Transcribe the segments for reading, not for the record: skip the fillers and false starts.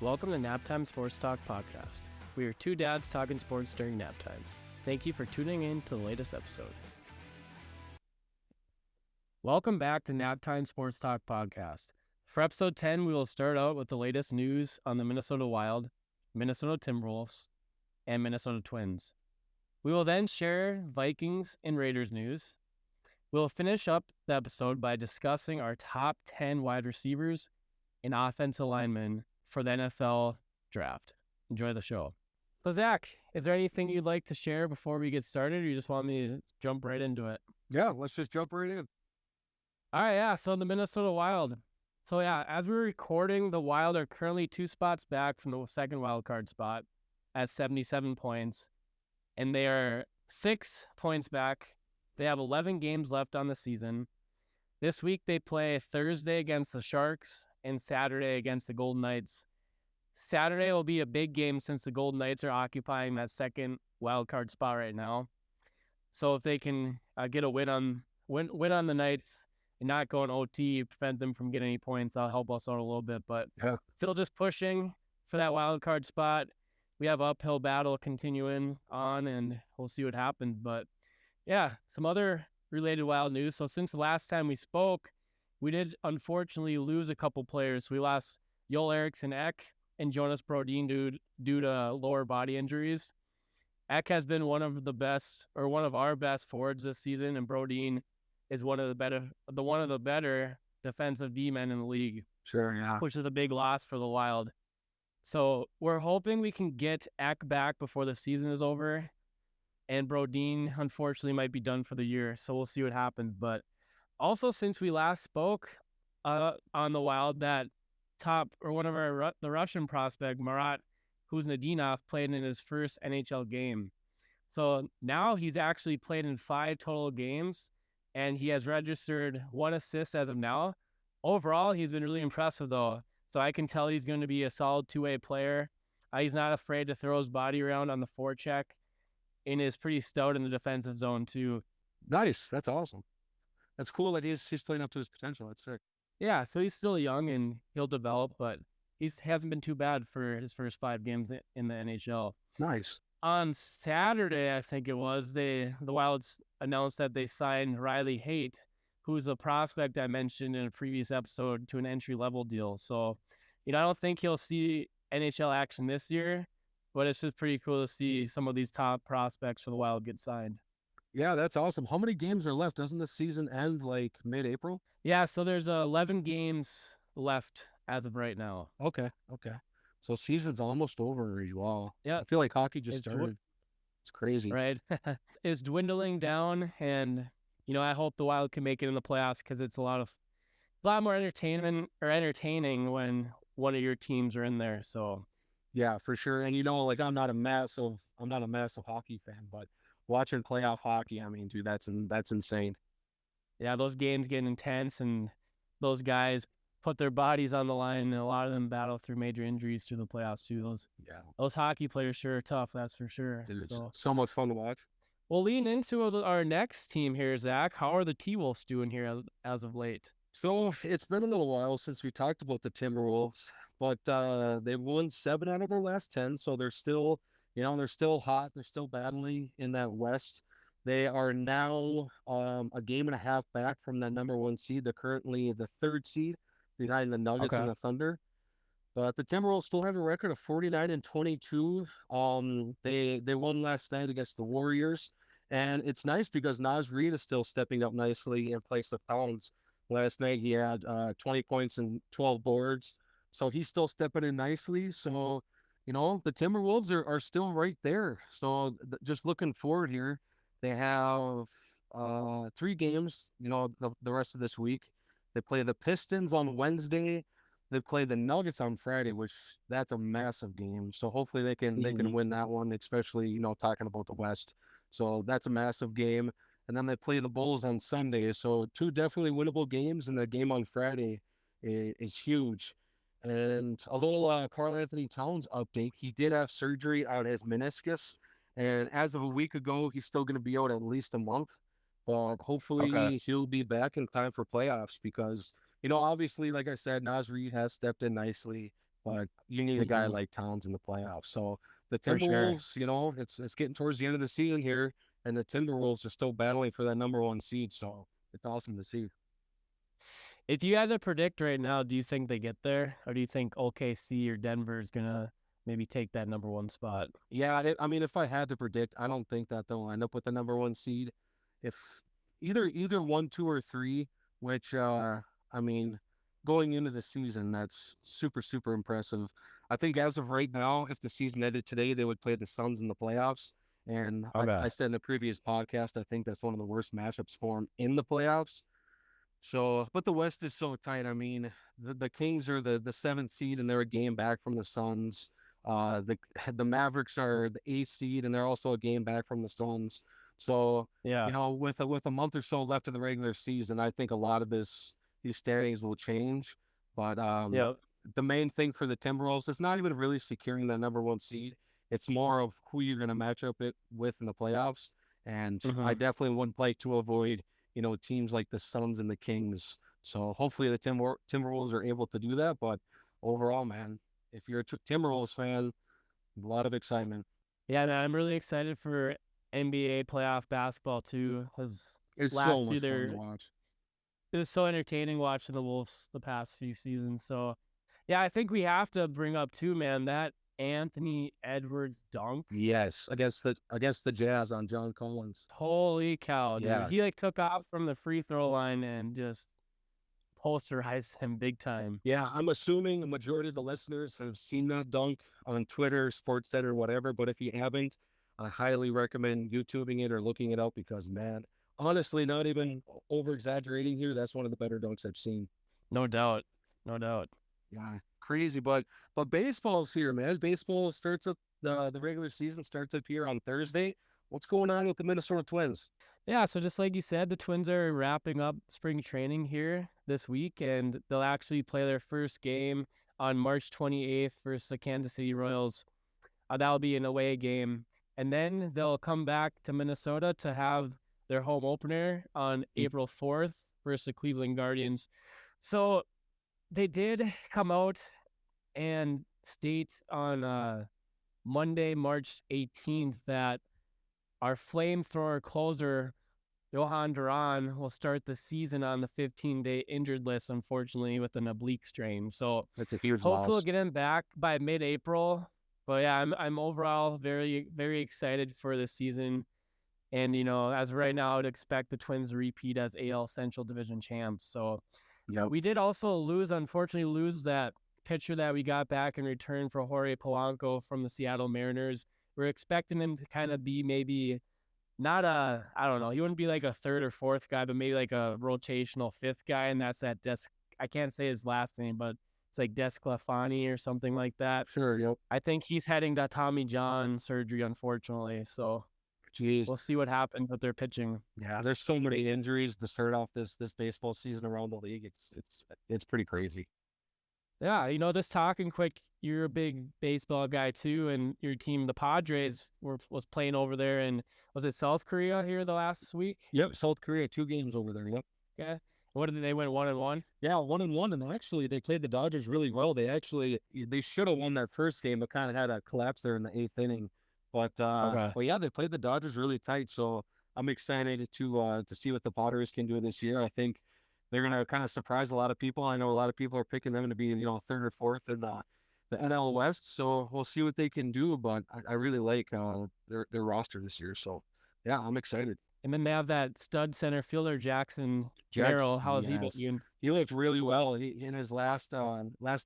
Welcome to Naptime Sports Talk Podcast. We are two dads talking sports during nap times. Thank you for tuning in to the latest episode. Welcome back to Naptime Sports Talk Podcast. For episode 10, we will start out with the latest news on the Minnesota Wild, Minnesota Timberwolves, and Minnesota Twins. We will then share Vikings and Raiders news. We'll finish up the episode by discussing our top 10 wide receivers and offensive linemen for the NFL draft. Enjoy the show. So Zach, is there anything you'd like to share before we get started, or you just want me to jump right into it? Yeah, let's just jump right in. All right, yeah, so the Minnesota Wild. So yeah, as we're recording, the Wild are currently 2 spots back from the second wild card spot at 77 points, and they are 6 points back. They have 11 games left on the season. This week they play Thursday against the Sharks and Saturday against the Golden Knights. Saturday will be a big game since the Golden Knights are occupying that second wild card spot right now. So if they can get a win on the Knights and not go in OT, prevent them from getting any points, that'll help us out a little bit. But still just pushing for that wild card spot. We have uphill battle continuing on, and we'll see what happens. But yeah, some other related Wild news. So since the last time we spoke, we did unfortunately lose a couple players. We lost Joel Eriksson Ek and Jonas Brodin due to lower body injuries. Ek has been one of our best forwards this season, and Brodin is one of the better defensive D-men in the league. Sure, yeah. Which is a big loss for the Wild. So we're hoping we can get Ek back before the season is over. And Brodin, unfortunately, might be done for the year, so we'll see what happens. But also, since we last spoke on the Wild, that the Russian prospect, Marat Kuznetsov, played in his first NHL game. So now he's actually played in 5 total games, and he has registered 1 assist as of now. Overall, he's been really impressive, though. So I can tell he's going to be a solid two-way player. He's not afraid to throw his body around on the forecheck, and is pretty stout in the defensive zone too. Nice. That's awesome. That's cool that he's playing up to his potential. That's sick. Yeah, so he's still young and he'll develop, but he hasn't been too bad for his first 5 games in the NHL. Nice. On Saturday, I think it was, the Wilds announced that they signed Riley Haight, who's a prospect I mentioned in a previous episode, to an entry-level deal. So, I don't think he'll see NHL action this year, but it's just pretty cool to see some of these top prospects for the Wild get signed. Yeah, that's awesome. How many games are left? Doesn't the season end like mid-April? Yeah, so there's 11 games left as of right now. Okay. So season's almost over already. Wow. Yeah. I feel like hockey just started. It's crazy. Right. It's dwindling down, and, I hope the Wild can make it in the playoffs because it's a lot more entertaining when one of your teams are in there. So yeah, for sure. And I'm not a massive hockey fan, but watching playoff hockey, I mean, dude, that's insane. Yeah, those games get intense, and those guys put their bodies on the line, and a lot of them battle through major injuries through the playoffs too. Those hockey players sure are tough, that's for sure. Dude, it's so much fun to watch. We'll lean into our next team here, Zach. How are the T-Wolves doing here as of late? So it's been a little while since we talked about the Timberwolves, but they've won 7 out of their last 10, so they're still, they're still hot. They're still battling in that West. They are now a game and a half back from that number 1 seed. They're currently the 3rd seed behind the Nuggets and the Thunder. But the Timberwolves still have a record of 49-22. They won last night against the Warriors, and it's nice because Naz Reid is still stepping up nicely in place of Towns. Last night he had 20 points and 12 boards, so he's still stepping in nicely. So, the Timberwolves are still right there. So just looking forward here, they have 3 games, the rest of this week. They play the Pistons on Wednesday. They play the Nuggets on Friday, which that's a massive game. So hopefully they can win that one, especially, talking about the West. So that's a massive game. And then they play the Bulls on Sunday. So 2 definitely winnable games, and the game on Friday is huge. And a little Karl Anthony Towns update. He did have surgery on his meniscus. And as of a week ago, he's still going to be out at least a month. But hopefully he'll be back in time for playoffs because, obviously, like I said, Naz Reid has stepped in nicely. but you need a guy Hmm. like Towns in the playoffs. So the For sure. Timberwolves, it's getting towards the end of the season here, and the Timberwolves are still battling for that number one seed. So it's awesome to see. If you had to predict right now, do you think they get there, or do you think OKC or Denver is gonna maybe take that number one spot? Yeah, I mean, if I had to predict, I don't think that they'll end up with the number one seed. If either one, two, or three, which I mean, going into the season, that's super super impressive. I think as of right now, if the season ended today, they would play the Suns in the playoffs. And Okay. I said in the previous podcast, I think that's one of the worst matchups for them in the playoffs. So, but the West is so tight. I mean, the Kings are the seventh seed and they're a game back from the Suns. The the Mavericks are the eighth seed and they're also a game back from the Suns. So, Yeah. with a month or so left in the regular season, I think a lot of these standings will change. But Yep. the main thing for the Timberwolves is not even really securing the number one seed. It's more of who you're going to match up it with in the playoffs. And I Hmm. definitely wouldn't like to avoid teams like the Suns and the Kings. So hopefully the Timberwolves are able to do that. But overall, man, if you're a Timberwolves fan, a lot of excitement. Yeah, man, I'm really excited for NBA playoff basketball too, because It's so last year much fun to watch. it was so entertaining watching the Wolves the past few seasons. So, yeah, I think we have to bring up too, man, that Anthony Edwards dunk. Yes, against the Jazz on John Collins. Holy cow, dude! Yeah, He like took off from the free throw line and just posterized him big time. yeah. I'm assuming the majority of the listeners have seen that dunk on Twitter, Sports Center, whatever. But if you haven't, I highly recommend YouTubing it or looking it up because, man, honestly, not even over exaggerating here, that's one of the better dunks I've seen. No doubt, no doubt. Yeah, crazy. But baseball's here, man. Baseball starts up the regular season starts up here on Thursday. What's going on with the Minnesota Twins? Yeah, so just like you said, the Twins are wrapping up spring training here this week, and they'll actually play their first game on March 28th versus the Kansas City Royals. That'll be an away game. And then they'll come back to Minnesota to have their home opener on April 4th versus the Cleveland Guardians. So they did come out and state on Monday, March 18th, that our flamethrower closer Johan Duran will start the season on the 15-day injured list, unfortunately, with an oblique strain. So That's a huge hopefully we'll loss. get him back by mid-April. But yeah, I'm overall very very excited for this season. And as of right now, I would expect the Twins to repeat as AL Central Division champs. So Yep. we did also unfortunately lose that pitcher that we got back in return for Jorge Polanco from the Seattle Mariners. We're expecting him to kind of be maybe not I don't know, he wouldn't be like a third or fourth guy, but maybe like a rotational fifth guy, and that's that I can't say his last name, but it's like Desclafani or something like that. Sure. Yep. I think he's heading to Tommy John surgery, unfortunately. So Jeez. we'll see what happens with their pitching. Yeah. There's so many injuries to start off this baseball season around the league. It's pretty crazy. Yeah, just talking quick, you're a big baseball guy too, and your team, the Padres, was playing over there in, was it South Korea here the last week? Yep. South Korea, 2 games over there. Yep. Okay. What did they win 1-1? Yeah, 1-1, and actually they played the Dodgers really well. They should have won that first game, but kind of had a collapse there in the eighth inning. Okay. But yeah, they played the Dodgers really tight. So I'm excited to see what the Padres can do this year. I think they're gonna kind of surprise a lot of people. I know a lot of people are picking them to be third or fourth in the NL West. So we'll see what they can do. But I really like their roster this year. So yeah, I'm excited. And then they have that stud center fielder, Jackson Jax, Merrill. How has he been yes, doing? he looked really well. In his last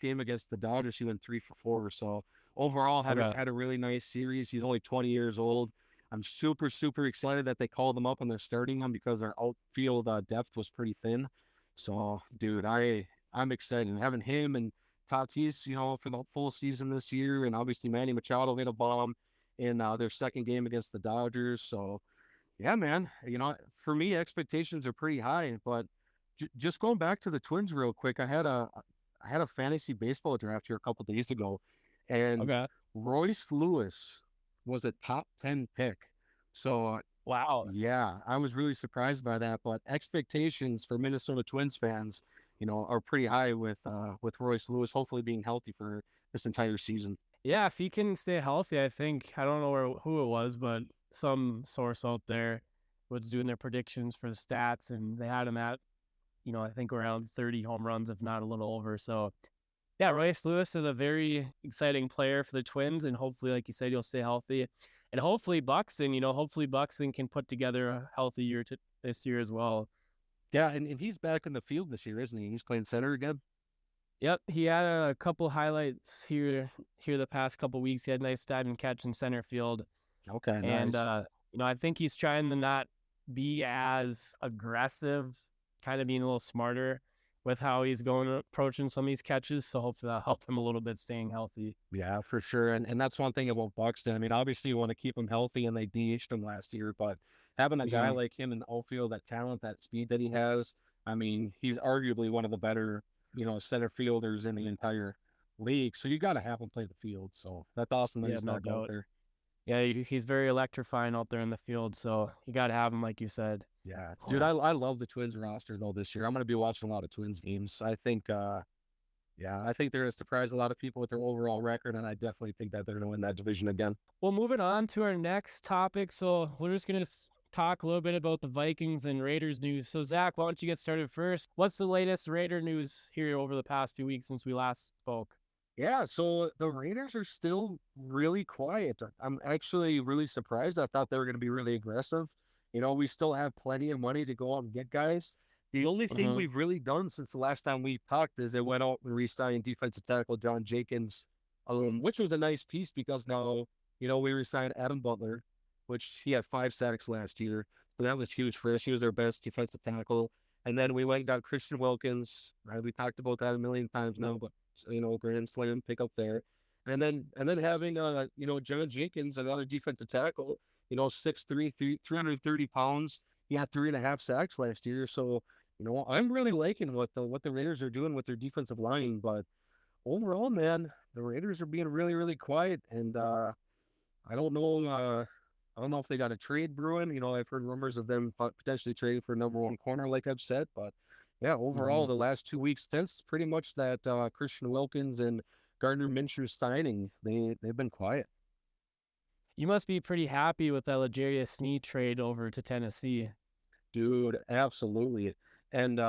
game against the Dodgers, he went 3 for 4. So overall, Okay. had a really nice series. He's only 20 years old. I'm super super excited that they called him up and they're starting him because their outfield depth was pretty thin. So, dude, I'm excited. And having him and Tatis, for the full season this year, and obviously Manny Machado hit a bomb in their second game against the Dodgers. So yeah, man. For me, expectations are pretty high. But just going back to the Twins real quick, I had a fantasy baseball draft here a couple days ago, and Okay. Royce Lewis was a top 10 pick. So Wow. yeah, I was really surprised by that. But expectations for Minnesota Twins fans, are pretty high with Royce Lewis hopefully being healthy for this entire season. Yeah, if he can stay healthy, I think I don't know who it was, but some source out there was doing their predictions for the stats, and they had him at I think around 30 home runs, if not a little over. So yeah, Royce Lewis is a very exciting player for the Twins, and hopefully, like you said, he'll stay healthy, and hopefully Buxton can put together a healthy year this year as well. Yeah, and he's back in the field this year, isn't he? He's playing center again. Yep, he had a couple highlights here the past couple weeks. He had a nice diving catch in center field, Okay, and nice. I think he's trying to not be as aggressive, kind of being a little smarter with how he's going approaching some of these catches. So hopefully that'll help him a little bit staying healthy. Yeah, for sure. And that's one thing about Buxton. I mean, obviously you want to keep him healthy, and they DH'd him last year, but having a guy Mm-hmm. like him in the outfield, that talent, that speed that he has, I mean, he's arguably one of the better, center fielders in the entire league. So you got to have him play the field. So that's awesome that Yeah, he's no back out doubt. there. Yeah, he's very electrifying out there in the field. So you got to have him, like you said. Yeah, dude, I love the Twins roster though this year. I'm going to be watching a lot of Twins games. Yeah, I think they're going to surprise a lot of people with their overall record, and I definitely think that they're going to win that division again. Well, moving on to our next topic. So we're just going to talk a little bit about the Vikings and Raiders news. So Zach, why don't you get started first? What's the latest Raider news here over the past few weeks since we last spoke? Yeah, so the Raiders are still really quiet. I'm actually really surprised. I thought they were going to be really aggressive. We still have plenty of money to go out and get guys. The only thing Mm-hmm. we've really done since the last time we talked is they went out and re-signed defensive tackle John Jenkins, which was a nice piece because now, we re-signed Adam Butler, which he had 5 sacks last year. So that was huge for us. He was their best defensive tackle. And then we went and got Christian Wilkins, right? We talked about that a million times now, but grand slam pick up there. And then having John Jenkins, another defensive tackle, 6'3", 330 pounds. He had 3.5 sacks last year. So, I'm really liking what the Raiders are doing with their defensive line. But overall, man, the Raiders are being really, really quiet. And I don't know I don't know if they got a trade brewing. I've heard rumors of them potentially trading for number one corner, like I've said, but yeah, Mm-hmm. overall, the last 2 weeks since pretty much that Christian Wilkins and Gardner Minshew signing, they've been quiet. You must be pretty happy with that L'Jarius Sneed trade over to Tennessee. Dude, absolutely. And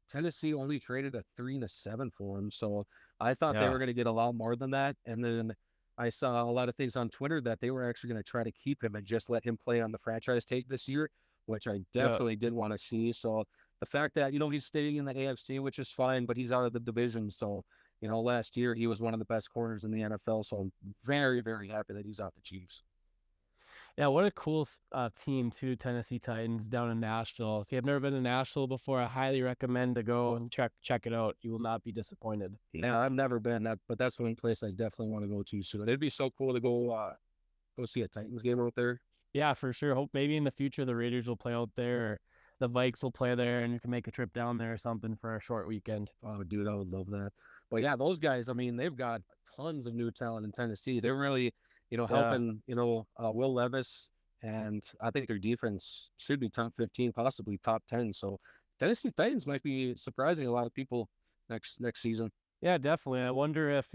Tennessee only traded a 3 and a 7 for him, so I thought they Yeah. were going to get a lot more than that. And then I saw a lot of things on Twitter that they were actually going to try to keep him and just let him play on the franchise tag this year, which I Yeah. definitely did want to see. So the fact that he's staying in the AFC, which is fine, but he's out of the division. So last year he was one of the best corners in the NFL. So I'm very, very happy that he's out the Chiefs. Yeah, what a cool team too, Tennessee Titans down in Nashville. If you have never been to Nashville before, I highly recommend to go and check it out. You will not be disappointed. Yeah, I've never been that, but that's one place I definitely want to go to soon. It'd be so cool to go see a Titans game out there. Yeah, for sure. Hope maybe in the future the Raiders will play out there, or the Vikes will play there, and you can make a trip down there or something for a short weekend. Oh, dude, I would love that. But yeah, those guys, I mean, they've got tons of new talent in Tennessee. They're really, Yeah. helping, Will Levis, and I think their defense should be top 15, possibly top 10. So Tennessee Titans might be surprising a lot of people next season. Yeah, definitely. I wonder if,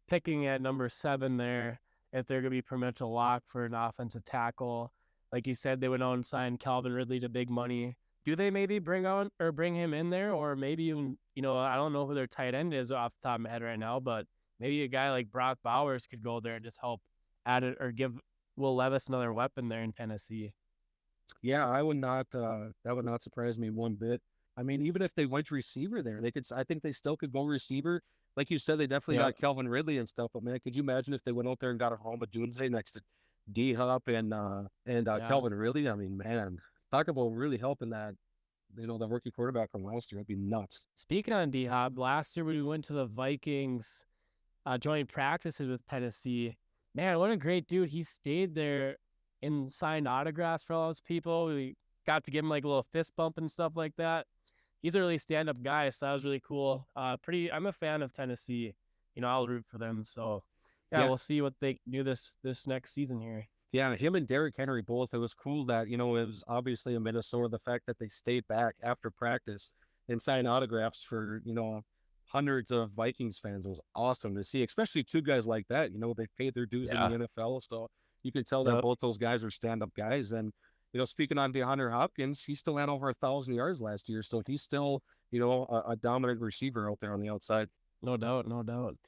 picking at number 7 there, if they're going to be pretty much a lock for an offensive tackle. Like you said, they went out and signed Calvin Ridley to big money. Do they maybe bring him in there? Or maybe even, I don't know who their tight end is off the top of my head right now, but maybe a guy like Brock Bowers could go there and just help add it or give Will Levis another weapon there in Tennessee. Yeah, I would not. That would not surprise me one bit. I mean, even if they went receiver there, they could. I think they still could go receiver. Like you said, they definitely Yeah. got Kelvin Ridley and stuff. But man, could you imagine if they went out there and got a home of Doomsday next to D Hop and Yeah. Kelvin Ridley? I mean, man, talk about really helping that the rookie quarterback from last year. That'd be nuts. Speaking on D Hop, last year when we went to the Vikings joint practices with Tennessee. Man, what a great dude. He stayed there and signed autographs for all those people. We got to give him like a little fist bump and stuff like that. He's a really stand up guy, so that was really cool. I'm a fan of Tennessee. I'll root for them. So yeah, Yeah, we'll see what they can do this next season here. yeah. Him and Derrick Henry both. It was cool that it was obviously in Minnesota. The fact that they stayed back after practice and signed autographs for hundreds of Vikings fans. It was awesome to see, especially two guys like that. They paid their dues in the Yeah. NFL, so you can tell that Yep. both those guys are stand-up guys. And speaking on DeAndre Hopkins, he still had over 1,000 yards last year, so he's still a dominant receiver out there on the outside. No doubt. No doubt.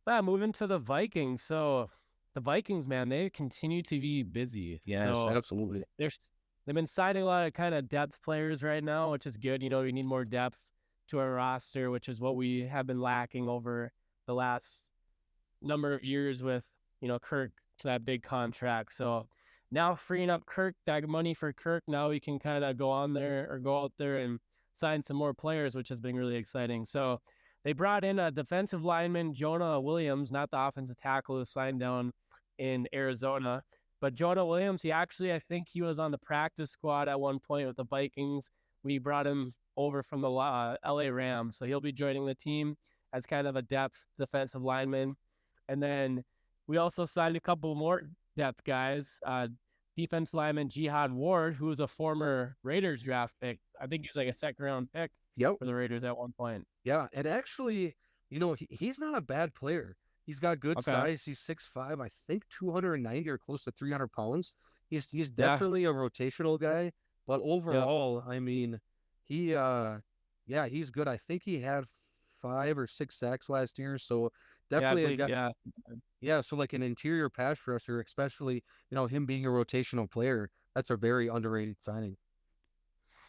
But moving to the Vikings. So the Vikings, man, they continue to be busy. Yes, So absolutely. they're they've been signing a lot of kind of depth players right now, which is good. We need more depth to our roster, which is what we have been lacking over the last number of years with, Kirk to that big contract. So now freeing up Kirk, that money for Kirk, now we can kind of go out there and sign some more players, which has been really exciting. So they brought in a defensive lineman, Jonah Williams, not the offensive tackle who signed down in Arizona. But Jonah Williams, I think he was on the practice squad at one point with the Vikings. We brought him over from the LA Rams. So he'll be joining the team as kind of a depth defensive lineman. And then we also signed a couple more depth guys. Defense lineman Jihad Ward, who was a former Raiders draft pick. I think he was like a second round pick Yep. for the Raiders at one point. Yeah, and actually, he's not a bad player. He's got good Okay. size. He's 6'5", I think 290 or close to 300 pounds. He's Yeah. definitely a rotational guy, but Yep. overall, I mean, he yeah, he's good. I think he had 5 or 6 sacks last year, so Yeah, I definitely a believe. guy. Yeah. Yeah, so like an interior pass rusher, especially, him being a rotational player, that's a very underrated signing.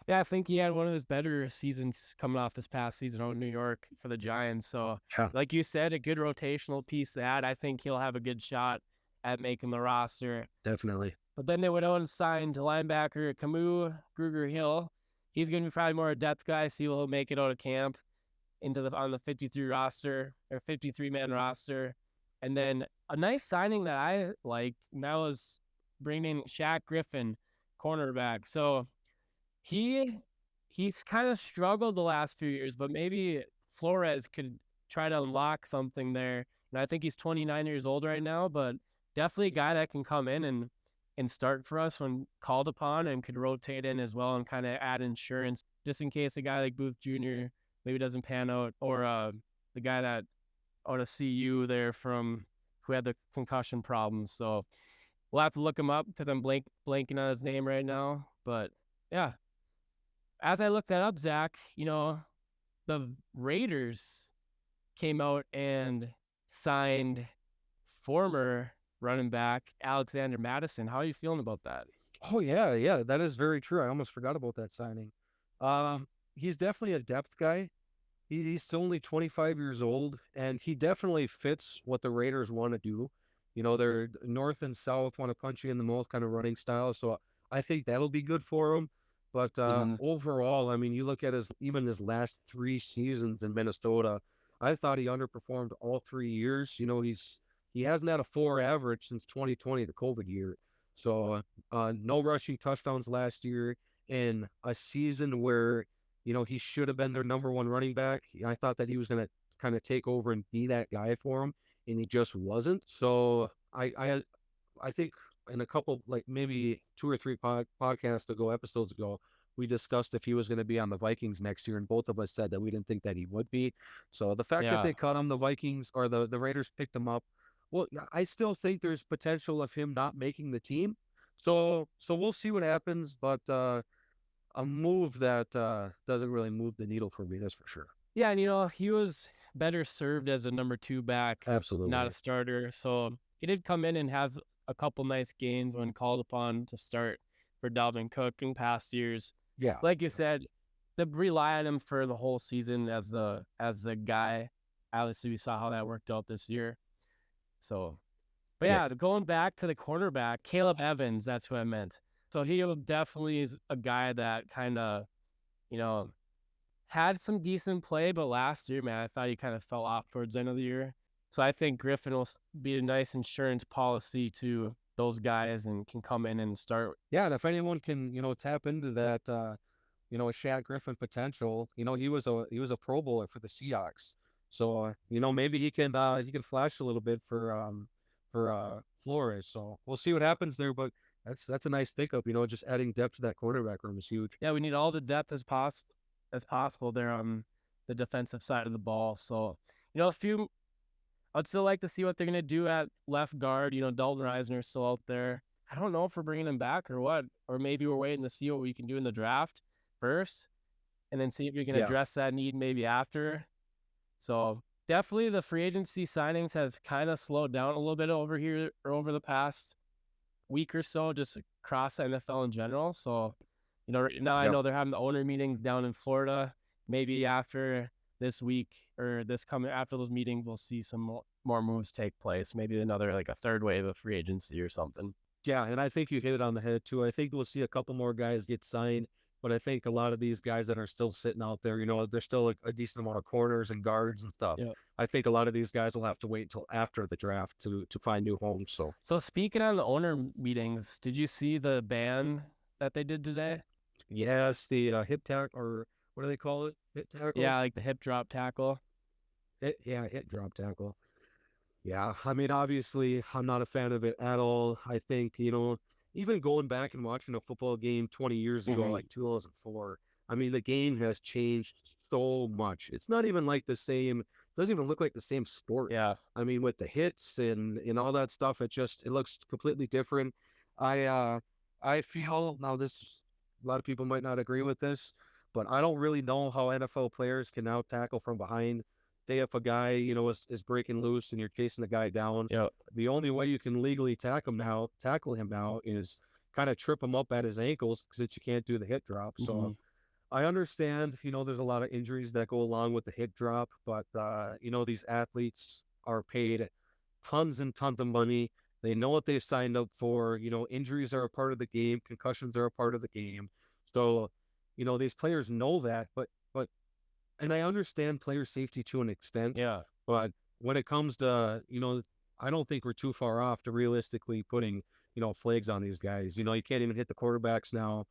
Yeah, I think he had one of his better seasons coming off this past season out in New York for the Giants. So, Yeah, like you said, a good rotational piece that I think he'll have a good shot at making the roster. definitely. But then they went out and signed linebacker Camus Gruger Hill. He's going to be probably more a depth guy. See, he'll make it out of camp on the 53 roster or 53 man roster. And then a nice signing that I liked, and that was bringing in Shaq Griffin, cornerback. So he's kind of struggled the last few years, but maybe Flores could try to unlock something there. And I think he's 29 years old right now, but definitely a guy that can come in and start for us when called upon and could rotate in as well and kind of add insurance just in case a guy like Booth Jr. maybe doesn't pan out, or the guy that out of CU there from who had the concussion problems. So we'll have to look him up because I'm blanking on his name right now. But yeah, as I looked that up, Zach, the Raiders came out and signed former running back Alexander Madison. How are you feeling about that? Oh yeah, yeah, that is very true. I almost forgot about that signing. He's definitely a depth guy. He's only 25 years old, and he definitely fits what the Raiders want to do. They're north and south, want to punch you in the mouth kind of running style. So I think that'll be good for him. But Mm-hmm. overall, I mean, you look at his last 3 seasons in Minnesota. I thought he underperformed all 3 years. He hasn't had a 4 average since 2020, the COVID year. So no rushing touchdowns last year in a season where he should have been their number one running back. I thought that he was going to kind of take over and be that guy for him, and he just wasn't. So I think in a couple, like maybe 2 or 3 episodes ago, we discussed if he was going to be on the Vikings next year, and both of us said that we didn't think that he would be. So the fact that Yeah. they cut him, the Vikings or the Raiders picked him up, well, I still think there's potential of him not making the team. So we'll see what happens, but a move that doesn't really move the needle for me, that's for sure. Yeah, and he was better served as a number two back, not a Absolutely. starter. So he did come in and have a couple nice games when called upon to start for Dalvin Cook in past years. Yeah. Like you said, to rely on him for the whole season as the guy. Obviously, we saw how that worked out this year. So, but Yeah. yeah, going back to the cornerback, Caleb Evans, that's who I meant. So he definitely is a guy that kind of, you know, had some decent play, but last year, man, I thought he kind of fell off towards the end of the year. So I think Griffin will be a nice insurance policy to those guys and can come in and start. Yeah, and if anyone can, tap into that Shaq Griffin potential, he was a Pro Bowler for the Seahawks. So, maybe he can flash a little bit for Flores. So we'll see what happens there, but that's a nice pickup, just adding depth to that quarterback room is huge. Yeah, we need all the depth as possible there. the defensive side of the ball. So, I'd still like to see what they're going to do at left guard. Dalton Reisner's still out there. I don't know if we're bringing him back or what, or maybe we're waiting to see what we can do in the draft first and then see if we can Yeah. address that need maybe after. So definitely the free agency signings have kind of slowed down a little bit over here or over the past week or so, just across the NFL in general. So, right now I Yep. know they're having the owner meetings down in Florida. Maybe after this week or this coming after those meetings, we'll see some more moves take place. Maybe another like a third wave of free agency or something. Yeah, and I think you hit it on the head too. I think we'll see a couple more guys get signed, but I think a lot of these guys that are still sitting out there, there's still a decent amount of corners and guards and stuff. Yeah. I think a lot of these guys will have to wait until after the draft to find new homes. So So speaking on the owner meetings, did you see the ban that they did today? yes, the hip tackle, or what do they call it? Hip tackle? Yeah, like the hip drop tackle. Hit drop tackle. Yeah, I mean, obviously, I'm not a fan of it at all. I think, even going back and watching a football game 20 years ago, Mm-hmm. like 2004, I mean, the game has changed so much. It's not even like the same, doesn't even look like the same sport. Yeah. I mean, with the hits and all that stuff, it looks completely different. I uh I feel now this a lot of people might not agree with this, but I don't really know how NFL players can now tackle from behind. Say if a guy, is breaking loose and you're chasing the guy down, Yeah. the only way you can legally tackle him now is kind of trip him up at his ankles because you can't do the hip drop. Mm-hmm. So I understand, there's a lot of injuries that go along with the hip drop, but these athletes are paid tons and tons of money. They know what they've signed up for. Injuries are a part of the game, concussions are a part of the game. So, these players know that, but and I understand player safety to an extent, Yeah. but when it comes to, I don't think we're too far off to realistically putting, flags on these guys. You can't even hit the quarterbacks now.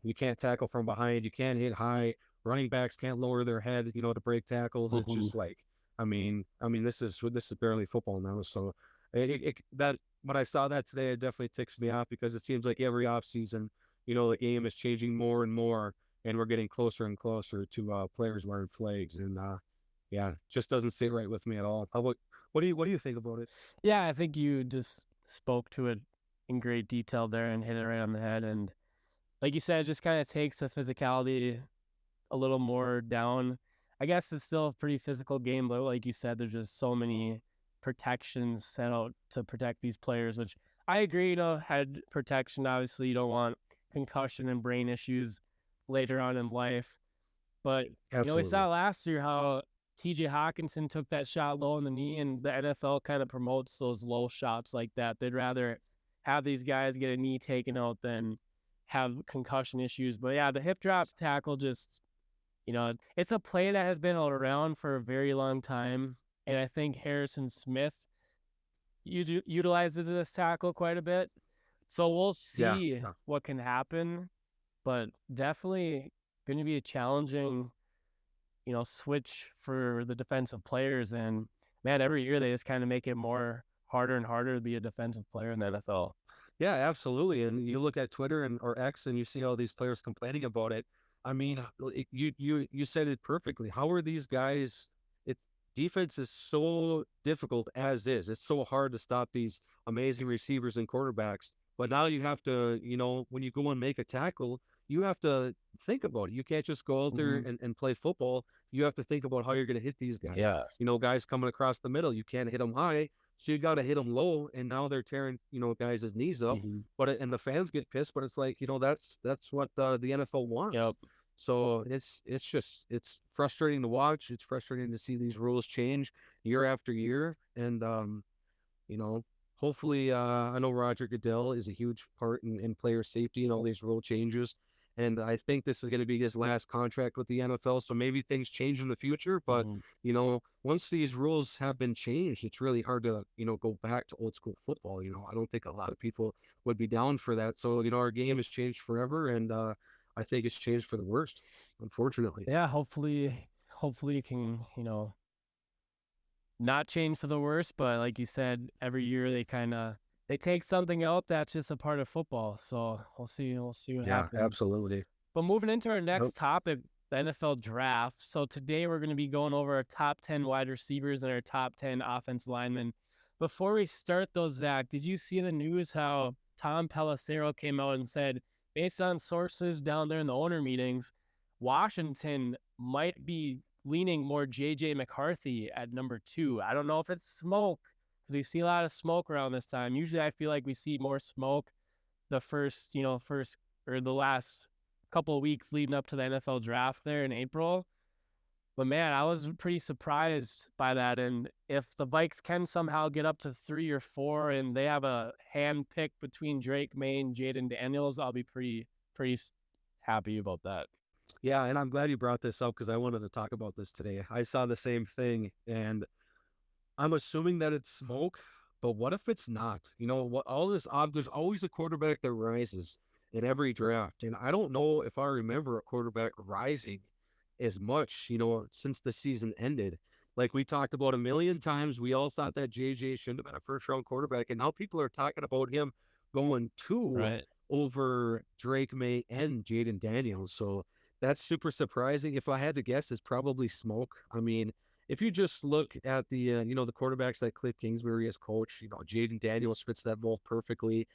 You can't tackle from behind. You can't hit high. Running backs can't lower their head, to break tackles. It's Mm-hmm. just like, this is barely football now. So that when I saw that today, it definitely ticks me off because it seems like every off season, the game is changing more and more and we're getting closer and closer to players wearing flags, and yeah, just doesn't sit right with me at all. What do you think about it? Yeah, I think you just spoke to it in great detail there and hit it right on the head. And like you said, it just kind of takes the physicality a little more down. I guess it's still a pretty physical game, but like you said, there's just so many protections set out to protect these players, which I agree, head protection. Obviously, you don't want concussion and brain issues later on in life. But, we Absolutely. saw last year how TJ Hawkinson took that shot low in the knee, and the NFL kind of promotes those low shots like that. They'd rather have these guys get a knee taken out than have concussion issues. But yeah, the hip drop tackle just, it's a play that has been around for a very long time. And I think Harrison Smith utilizes this tackle quite a bit. So we'll Yeah, see yeah, what can happen, but definitely going to be a challenging switch for the defensive players. And man, every year they just kind of make it more harder and harder to be a defensive player in the NFL. yeah, absolutely. And you look at Twitter and or X, and you see all these players complaining about it. I mean, you said it perfectly. How are these guys? It defense is so difficult as is. It's so hard to stop these amazing receivers and quarterbacks. But now you have to, when you go and make a tackle, you have to think about it. You can't just go out there Mm-hmm. and play football. You have to think about how you're going to hit these guys. Yeah. Guys coming across the middle, you can't hit them high. So you got to hit them low, and now they're tearing, guys' knees up. Mm-hmm. And the fans get pissed, but it's like, that's what the NFL wants. Yep. So it's frustrating to watch. It's frustrating to see these rules change year after year, and you know, hopefully, I know Roger Goodell is a huge part in player safety and all these rule changes. And I think this is going to be his last contract with the NFL. So maybe things change in the future. But, Mm-hmm. once these rules have been changed, it's really hard to, go back to old school football. I don't think a lot of people would be down for that. So, our game has changed forever. And I think it's changed for the worst, unfortunately. Yeah. Hopefully it can, not change for the worse. But like you said, every year they take something out that's just a part of football. So we'll see what Yeah, happens. absolutely. But moving into our Nope. next topic, the NFL draft. So today we're going to be going over our top 10 wide receivers and our top 10 offense linemen. Before we start those, Zach, did you see the news how Tom Pelissero came out and said, based on sources down there in the owner meetings, Washington might be leaning more J.J. McCarthy at number 2. I don't know if it's smoke, because we see a lot of smoke around this time. Usually I feel like we see more smoke the first or the last couple of weeks leading up to the NFL draft there in April. But man, I was pretty surprised by that. And if the Vikes can somehow get up to 3 or 4 and they have a hand pick between Drake May and Jaden Daniels, I'll be pretty happy about that. Yeah, and I'm glad you brought this up because I wanted to talk about this today. I saw the same thing, and I'm assuming that it's smoke, but what if it's not? You know, what all this there's always a quarterback that rises in every draft. And I don't know if I remember a quarterback rising as much, since the season ended. Like we talked about a million times, we all thought that JJ shouldn't have been a first round quarterback. And now people are talking about him going 2 Right. over Drake May and Jaden Daniels. So that's super surprising. If I had to guess, it's probably smoke. I mean, if you just look at the quarterbacks that Cliff Kingsbury has coached, Jaden Daniels fits that mold perfectly.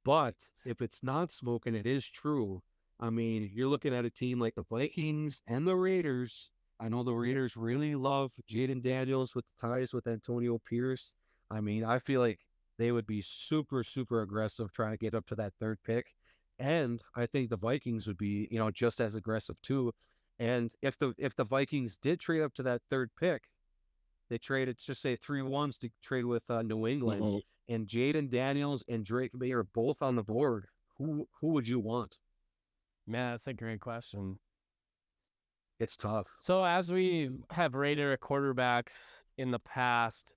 But if it's not smoke and it is true, I mean, you're looking at a team like the Vikings and the Raiders. I know the Raiders really love Jaden Daniels with the ties with Antonio Pierce. I mean, I feel like they would be super, super aggressive trying to get up to that third pick. And I think the Vikings would be, just as aggressive too. And if the Vikings did trade up to that third pick, they traded, just say 3 1s to trade with New England, Mm-hmm. and Jaden Daniels and Drake May are both on the board. Who would you want? Man, that's a great question. It's tough. So as we have rated our quarterbacks in the past,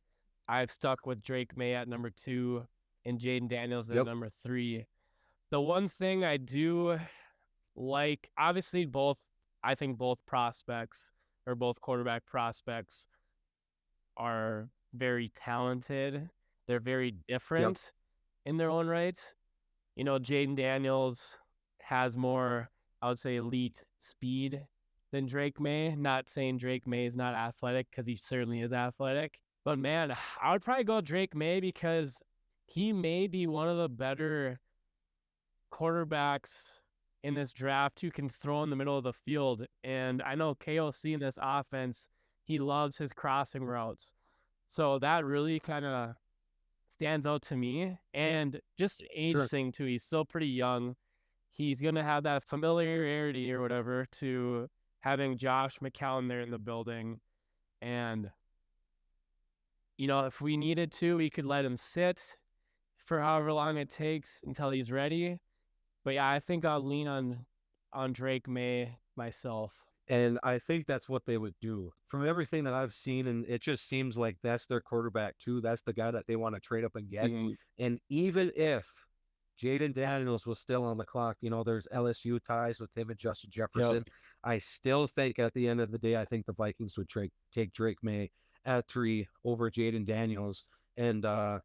I've stuck with Drake May at number 2 and Jaden Daniels at Yep. number 3. The one thing I do like, obviously I think both prospects or both quarterback prospects are very talented. They're very Yep. different in their own right. Jaden Daniels has more, I would say, elite speed than Drake May. Not saying Drake May is not athletic, because he certainly is athletic. But man, I would probably go Drake May because he may be one of the better quarterbacks in this draft who can throw in the middle of the field. And I know KOC in this offense, he loves his crossing routes. So that really kind of stands out to me. And just age Sure. thing too, he's still pretty young. He's going to have that familiarity or whatever to having Josh McCown there in the building. And, if we needed to, we could let him sit for however long it takes until he's ready. But yeah, I think I'll lean on Drake May myself. And I think that's what they would do. From everything that I've seen, and it just seems like that's their quarterback too. That's the guy that they want to trade up and get. Mm-hmm. And even if Jaden Daniels was still on the clock, there's LSU ties with him and Justin Yep. Jefferson. I still think at the end of the day, I think the Vikings would take Drake May at 3 over Jaden Daniels. And I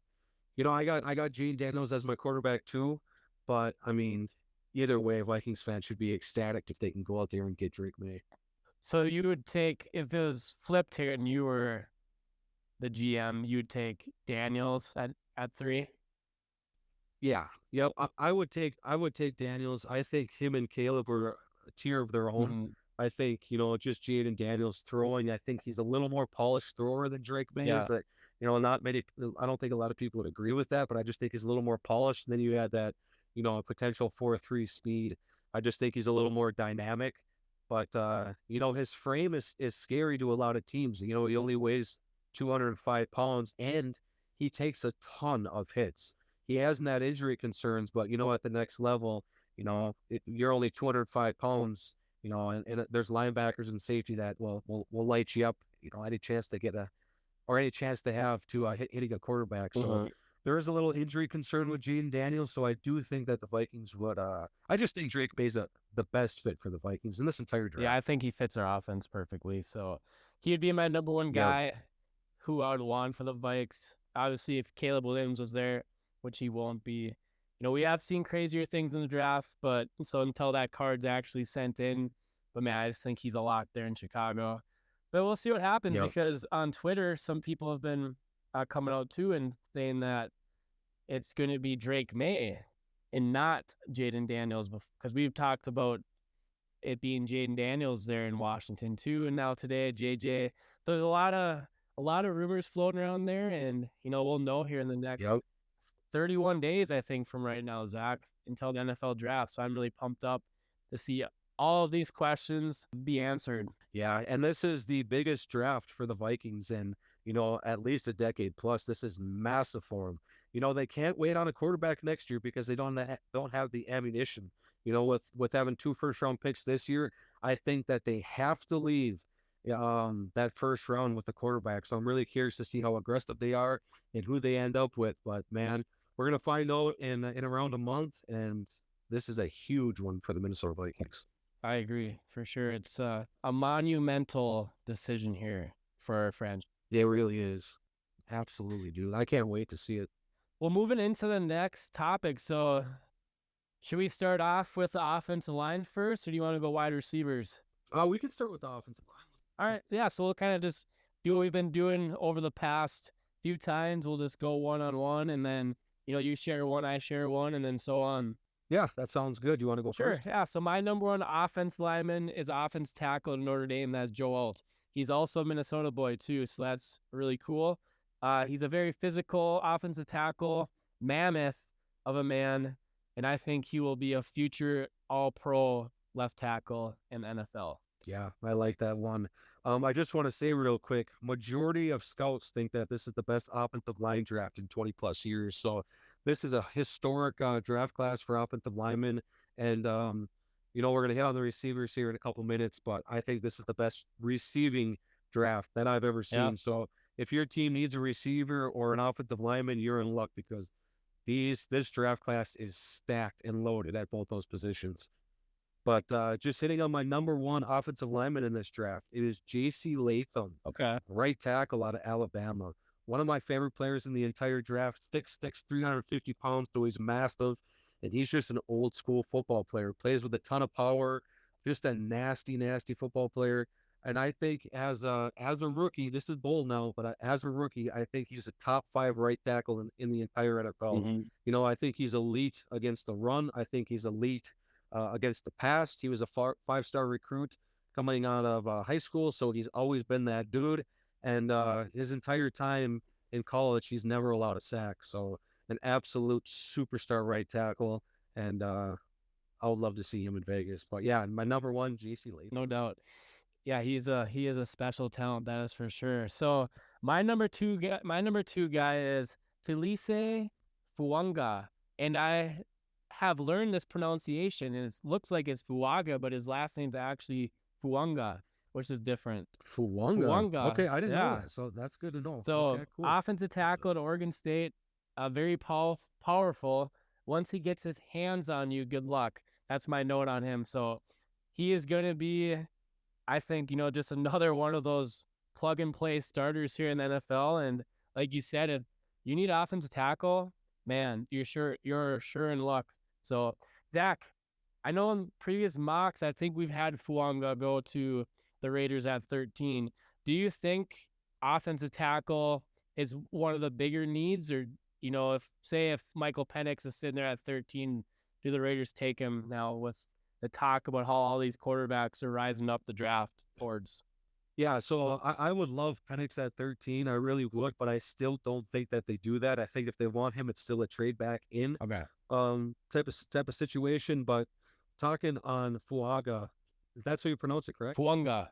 got Jaden Daniels as my quarterback too. But I mean, either way, Vikings fans should be ecstatic if they can go out there and get Drake May. So you would take, if it was flipped here and you were the GM, you'd take Daniels at 3. Yeah, yep. I would take Daniels. I think him and Caleb are a tier of their own. Mm-hmm. I think just Jaden Daniels throwing. I think he's a little more polished thrower than Drake May is. Yeah. That not many. I don't think a lot of people would agree with that, but I just think he's a little more polished. And then you had that potential 4.3 speed. I just think he's a little more dynamic. But his frame is scary to a lot of teams. He only weighs 205 pounds, and he takes a ton of hits. He hasn't had injury concerns, but at the next level, you're only 205 pounds, and there's linebackers and safety that will light you up, any chance to get any chance they have to hitting a quarterback. So Mm-hmm. there is a little injury concern with Jaden Daniels. So I do think that the Vikings would, I just think Drake May's the best fit for the Vikings in this entire Yeah, I draft. think he fits our offense perfectly. So he'd be my number one Yeah. guy who I would want for the Vikes. Obviously, if Caleb Williams was there, which he won't be, we have seen crazier things in the draft, but so until that card's actually sent in, But man, I just think he's a lock there in Chicago. But we'll see what happens Yep. because on Twitter, some people have been coming out too and saying that it's going to be Drake May and not Jaden Daniels because we've talked about it being Jaden Daniels there in Washington too, and now today JJ. There's a lot of rumors floating around there, and we'll know here in the next Yep. 31 days, I think, from right now, Zach, until the NFL draft. So I'm really pumped up to see all of these questions be answered. Yeah, and this is the biggest draft for the Vikings in, at least a decade plus. This is massive for them. They can't wait on a quarterback next year because they don't have the ammunition. With having 2 first-round picks this year, I think that they have to leave that first round with the quarterback. So I'm really curious to see how aggressive they are and who they end up with. But man, we're gonna find out in around a month, and this is a huge one for the Minnesota Vikings. I agree for sure. It's a monumental decision here for our franchise. It really is. Absolutely, dude. I can't wait to see it. Well, moving into the next topic. So, should we start off with the offensive line first, or do you want to go wide receivers? We can start with the offensive line. All right, yeah. So we'll kind of just do what we've been doing over the past few times. We'll just go one on one, and then you share one, I share one, and then so on. Yeah, that sounds good. You want to go Sure, first? yeah. So my number one offense lineman is offense tackle in Notre Dame. That's Joe Alt. He's also a Minnesota boy too, so that's really cool. He's a very physical offensive tackle, mammoth of a man, and I think he will be a future All-Pro left tackle in the NFL. Yeah, I like that one. I just want to say real quick, majority of scouts think that this is the best offensive line draft in 20 plus years. So this is a historic draft class for offensive linemen. And, we're going to hit on the receivers here in a couple minutes, but I think this is the best receiving draft that I've ever Yeah. seen. So if your team needs a receiver or an offensive lineman, you're in luck because this draft class is stacked and loaded at both those positions. But just hitting on my number one offensive lineman in this draft, it is J.C. Latham, Okay. right tackle out of Alabama. One of my favorite players in the entire draft. 6'6", 350 pounds, so he's massive. And he's just an old school football player. Plays with a ton of power. Just a nasty, nasty football player. And I think as a rookie, this is bold now, but as a rookie, I think he's a top 5 right tackle in the entire NFL. Mm-hmm. I think he's elite against the run. I think he's elite against the pass. He was a 5-star recruit coming out of high school, so he's always been that dude. And his entire time in college, he's never allowed a sack. So an absolute superstar right tackle. And I would love to see him in Vegas. But yeah, my number one, J.C. Latham. No doubt. Yeah, he is a special talent, that is for sure. So my number two guy is Talise Fuanga, and I have learned this pronunciation, and it looks like it's Fuaga, but his last name's actually Fuanga, which is different. Fuanga. Fuanga, Okay, I didn't know yeah. that. So that's good to know. So Okay, cool. offensive tackle at Oregon State, very powerful. Once he gets his hands on you, good luck. That's my note on him. So he is going to be, I think, just another one of those plug and play starters here in the NFL. And like you said, if you need offensive tackle, man, you're sure in luck. So Zach, I know in previous mocks, I think we've had Fuanga go to the Raiders at 13. Do you think offensive tackle is one of the bigger needs, or if Michael Penix is sitting there at 13, do the Raiders take him now with the talk about how all these quarterbacks are rising up the draft boards? Yeah, so I would love Penix at 13. I really would, but I still don't think that they do that. I think if they want him, it's still a trade back in Okay. type of situation. But talking on Fuaga, that's how you pronounce it, correct? Fuanga.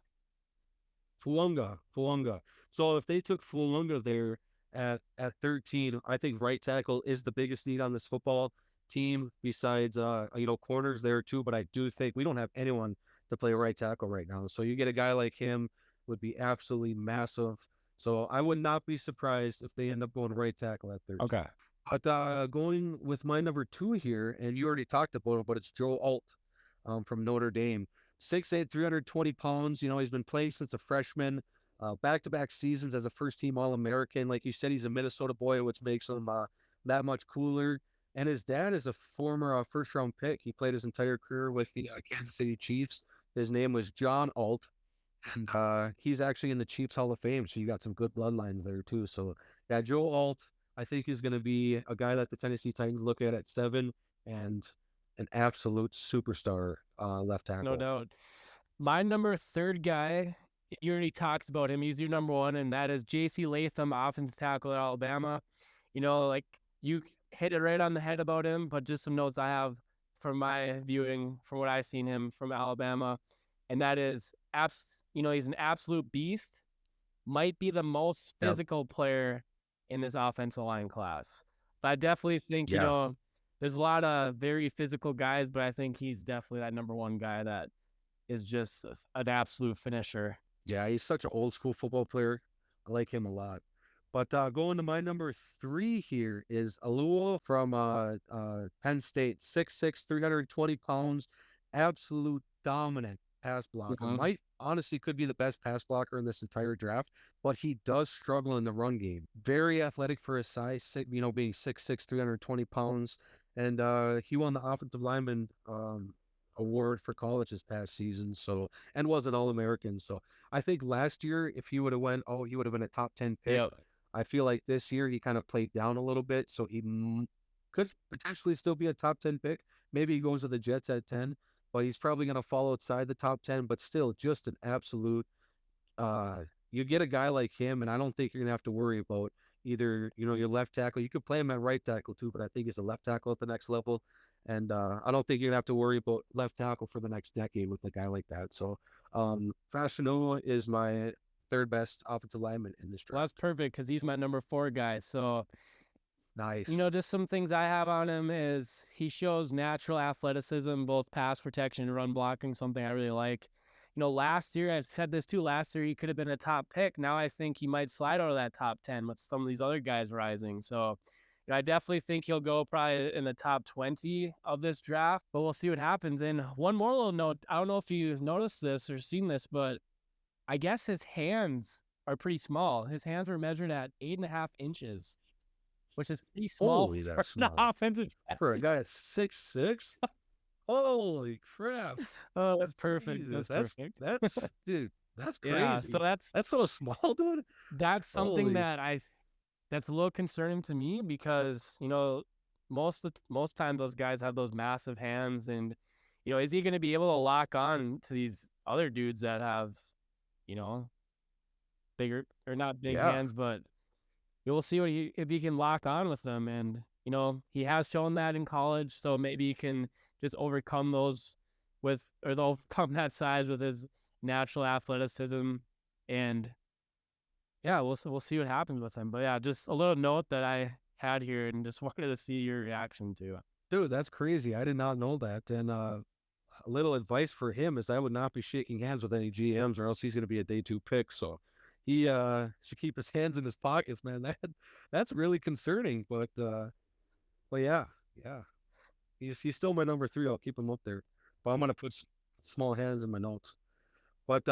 Fuanga. So if they took Fuanga there at 13, I think right tackle is the biggest need on this football team. Besides, corners there too. But I do think we don't have anyone to play right tackle right now. So you get a guy like him would be absolutely massive. So I would not be surprised if they end up going right tackle at 13. Okay. But going with my number 2 here, and you already talked about it, but it's Joe Alt from Notre Dame. 6'8", 320 pounds. He's been playing since a freshman, back-to-back seasons as a first-team All-American. Like you said, he's a Minnesota boy, which makes him that much cooler. And his dad is a former first-round pick. He played his entire career with the Kansas City Chiefs. His name was John Alt, and he's actually in the Chiefs Hall of Fame. So you got some good bloodlines there too. So yeah, Joe Alt, I think is going to be a guy that the Tennessee Titans look at 7 and an absolute superstar left No tackle. doubt. My number third guy, you already talked about him. He's your number one, and that is J.C. Latham, offensive tackle at Alabama. Like you hit it right on the head about him, but just some notes I have from my viewing, from what I've seen him from Alabama, and that is he's an absolute beast. Might be the most Yep. physical player in this offensive line class. But I definitely think, Yeah. there's a lot of very physical guys, but I think he's definitely that number one guy that is just an absolute finisher. Yeah, he's such an old school football player. I like him a lot. But going to my number 3 here is Alua from Penn State, 6'6", 320 pounds, absolute dominant pass blocker. Mhm. Might honestly could be the best pass blocker in this entire draft, but he does struggle in the run game. Very athletic for his size, being 6'6", 320 pounds. And he won the offensive lineman award for college this past season. So, and was an All-American. So I think last year, if he would have he would have been a top 10 pick. Yep. I feel like this year he kind of played down a little bit, so he could potentially still be a top 10 pick. Maybe he goes to the Jets at 10, but he's probably going to fall outside the top 10, but still just an absolute uh you get a guy like him, and I don't think you're gonna have to worry about either, your left tackle. You could play him at right tackle too, but I think he's a left tackle at the next level. And I don't think you're gonna have to worry about left tackle for the next decade with a guy like that. So Fascinova is my third best offensive lineman in this Well, that's draft. perfect because he's my number 4 guy. So, Nice. just some things I have on him is he shows natural athleticism, both pass protection and run blocking, something I really like. Last year, I said this too, last year he could have been a top pick. Now I think he might slide out of that top 10 with some of these other guys rising. So, I definitely think he'll go probably in the top 20 of this draft, but we'll see what happens. And one more little note, I don't know if you've noticed this or seen this, but I guess his hands are pretty small. His hands were measured at 8.5 inches, which is pretty small Holy, for that's an small. offensive For a tackle. guy at 6'6". Holy crap. Oh, that's perfect. Jesus, That's perfect. that's dude, that's Yeah, so crazy. That's so small, dude. that's something Holy. that's a little concerning to me because most time those guys have those massive hands, and is he going to be able to lock on to these other dudes that have you know bigger or not big Yeah. hands, but we'll see if he can lock on with them. And he has shown that in college, so maybe he can just overcome they'll overcome that size with his natural athleticism. And yeah, we'll see what happens with him. But yeah, just a little note that I had here and just wanted to see your reaction to it. Dude, that's crazy. I did not know that. And a little advice for him is I would not be shaking hands with any GMs, or else he's going to be a day 2 pick. So he should keep his hands in his pockets, man. That's really concerning. But yeah, yeah. He's still my number 3. I'll keep him up there. But I'm gonna put small hands in my notes. But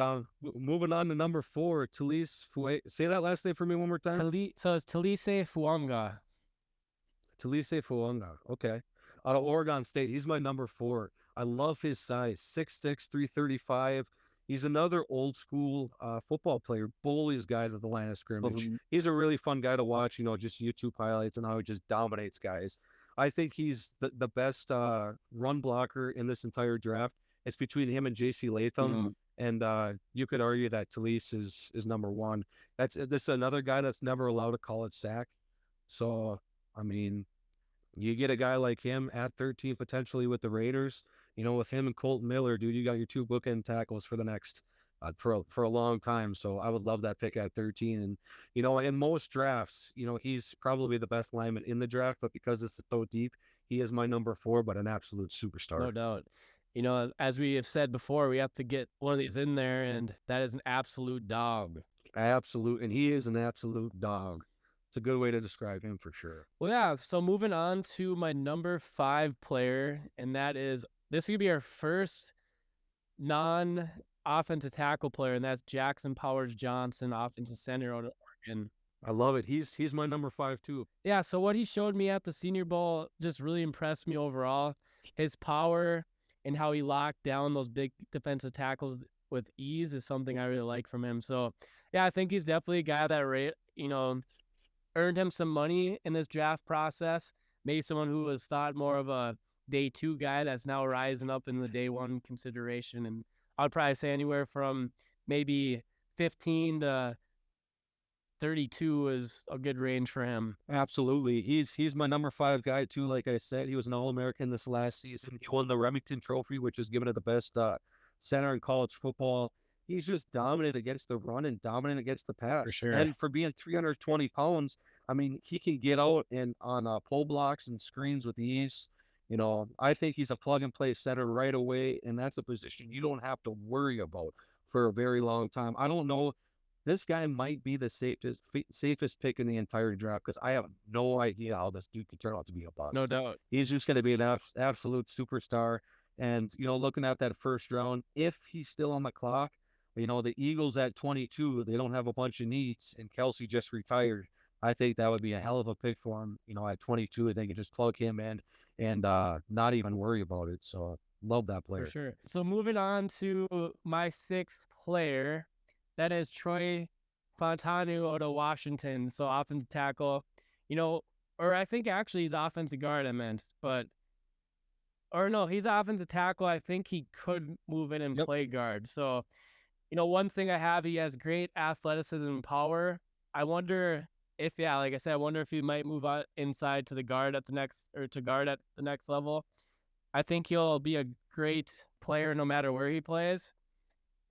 moving on to number 4, Talise Fouet. Say that last name for me one more time. So it's Talise Fuanga. Talise Fuanga. Okay. Out of Oregon State. He's my number 4. I love his size. 6'6", 335. He's another old school football player. Bullies guys at the line of scrimmage. He's a really fun guy to watch, just YouTube highlights and how he just dominates guys. I think he's the best run blocker in this entire draft. It's between him and J.C. Latham. Mm-hmm. And you could argue that Talise is number 1. This is another guy that's never allowed a college sack. So, I mean, you get a guy like him at 13 potentially with the Raiders. With him and Colton Miller, dude, you got your 2 bookend tackles for the next for a long time. So I would love that pick at 13. And in most drafts, he's probably the best lineman in the draft, but because it's so deep, he is my number 4, but an absolute superstar. No doubt. As we have said before, we have to get one of these in there, and that is an absolute dog. Absolute, and he is an absolute dog. It's a good way to describe him for sure. Well, yeah, so moving on to my number 5 player, and this is going to be our first non-offensive tackle player, and that's Jackson Powers Johnson, offensive center out of Oregon. I love it. He's my number 5 too. Yeah, so what he showed me at the Senior Bowl just really impressed me overall. His power, and how he locked down those big defensive tackles with ease is something I really like from him. So, yeah, I think he's definitely a guy that earned him some money in this draft process. Maybe someone who was thought more of a day two guy that's now rising up in the day one consideration. And I'd probably say anywhere from maybe 15 to 32 is a good range for him. Absolutely. He's my number 5 guy too. Like I said, he was an All-American this last season. He won the Remington Trophy, which is given to the best center in college football. He's just dominant against the run and dominant against the For pass. sure. And for being 320 pounds, I mean, he can get out and on pull blocks and screens with ease. I think he's a plug-and-play center right away, and that's a position you don't have to worry about for a very long time. I don't know, this guy might be the safest pick in the entire draft because I have no idea how this dude could turn out to be a bust. No doubt. He's just going to be an absolute superstar. And, looking at that first round, if he's still on the clock, the Eagles at 22, they don't have a bunch of needs, and Kelsey just retired. I think that would be a hell of a pick for him. At 22, they could just plug him in and not even worry about it. So, love that player. For sure. So moving on to my sixth player, that is Troy Fontanu out of Washington. So offensive tackle, or I think actually the offensive guard I meant, or no, he's offensive tackle. I think he could move in and play guard. So, one thing I have, he has great athleticism and power. I wonder if, like I said, I wonder if he might move on inside to the guard at the next, or to guard at the next level. I think he'll be a great player no matter where he plays.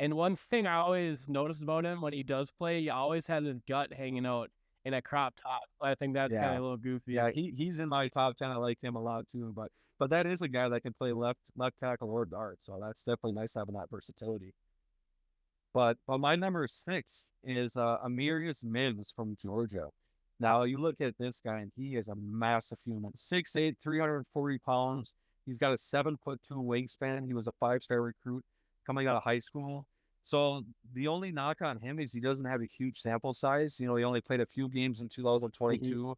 And one thing I always notice about him when he does play, he always has his gut hanging out in a crop top. I think that's kind of a little goofy. Yeah, he's in my top 10. I like him a lot too. But that is a guy that can play left tackle or guard. So that's definitely nice having that versatility. But my number 6 is Amirius Mims from Georgia. Now you look at this guy, and he is a massive human. 6'8", 340 pounds. He's got a 7'2" wingspan. He was a 5-star recruit coming out of high school. So the only knock on him is he doesn't have a huge sample size. He only played a few games in 2022,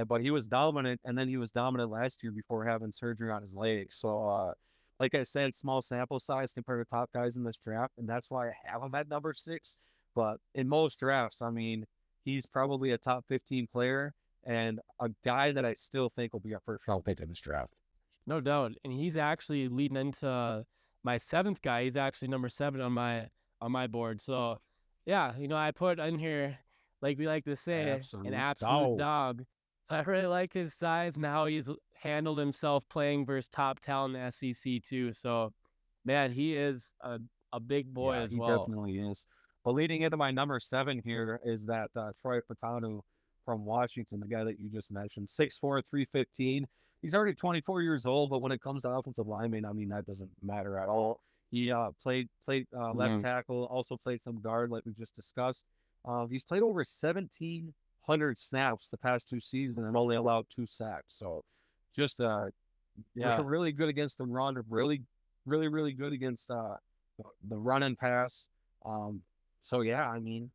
but he was dominant, and then he was dominant last year before having surgery on his leg. So, like I said, small sample size compared to top guys in this draft, and that's why I have him at number 6. But in most drafts, I mean, he's probably a top 15 player and a guy that I still think will be a first-round pick in this draft. No doubt. And he's actually leading into my 7th guy. He's actually number 7 on my board. So, yeah, I put in here, like we like to say, an absolute dog. So I really like his size and how he's handled himself playing versus top talent in the SEC too. So, man, he is a big boy as well. He definitely is. But leading into my number 7 here is that Troy Patanu from Washington, the guy that you just mentioned, 6'4", 315. He's already 24 years old, but when it comes to offensive linemen, I mean, that doesn't matter at all. He played left tackle, also played some guard, like we just discussed. He's played over 1,700 snaps the past 2 seasons and only allowed 2 sacks. So just really good against the run, really, really, really good against the run and pass. So yeah, I mean,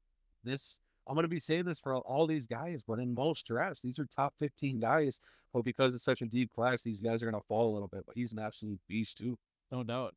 I'm going to be saying this for all these guys, but in most drafts, these are top 15 guys. But because it's such a deep class, these guys are going to fall a little bit. But he's an absolute beast too. No doubt.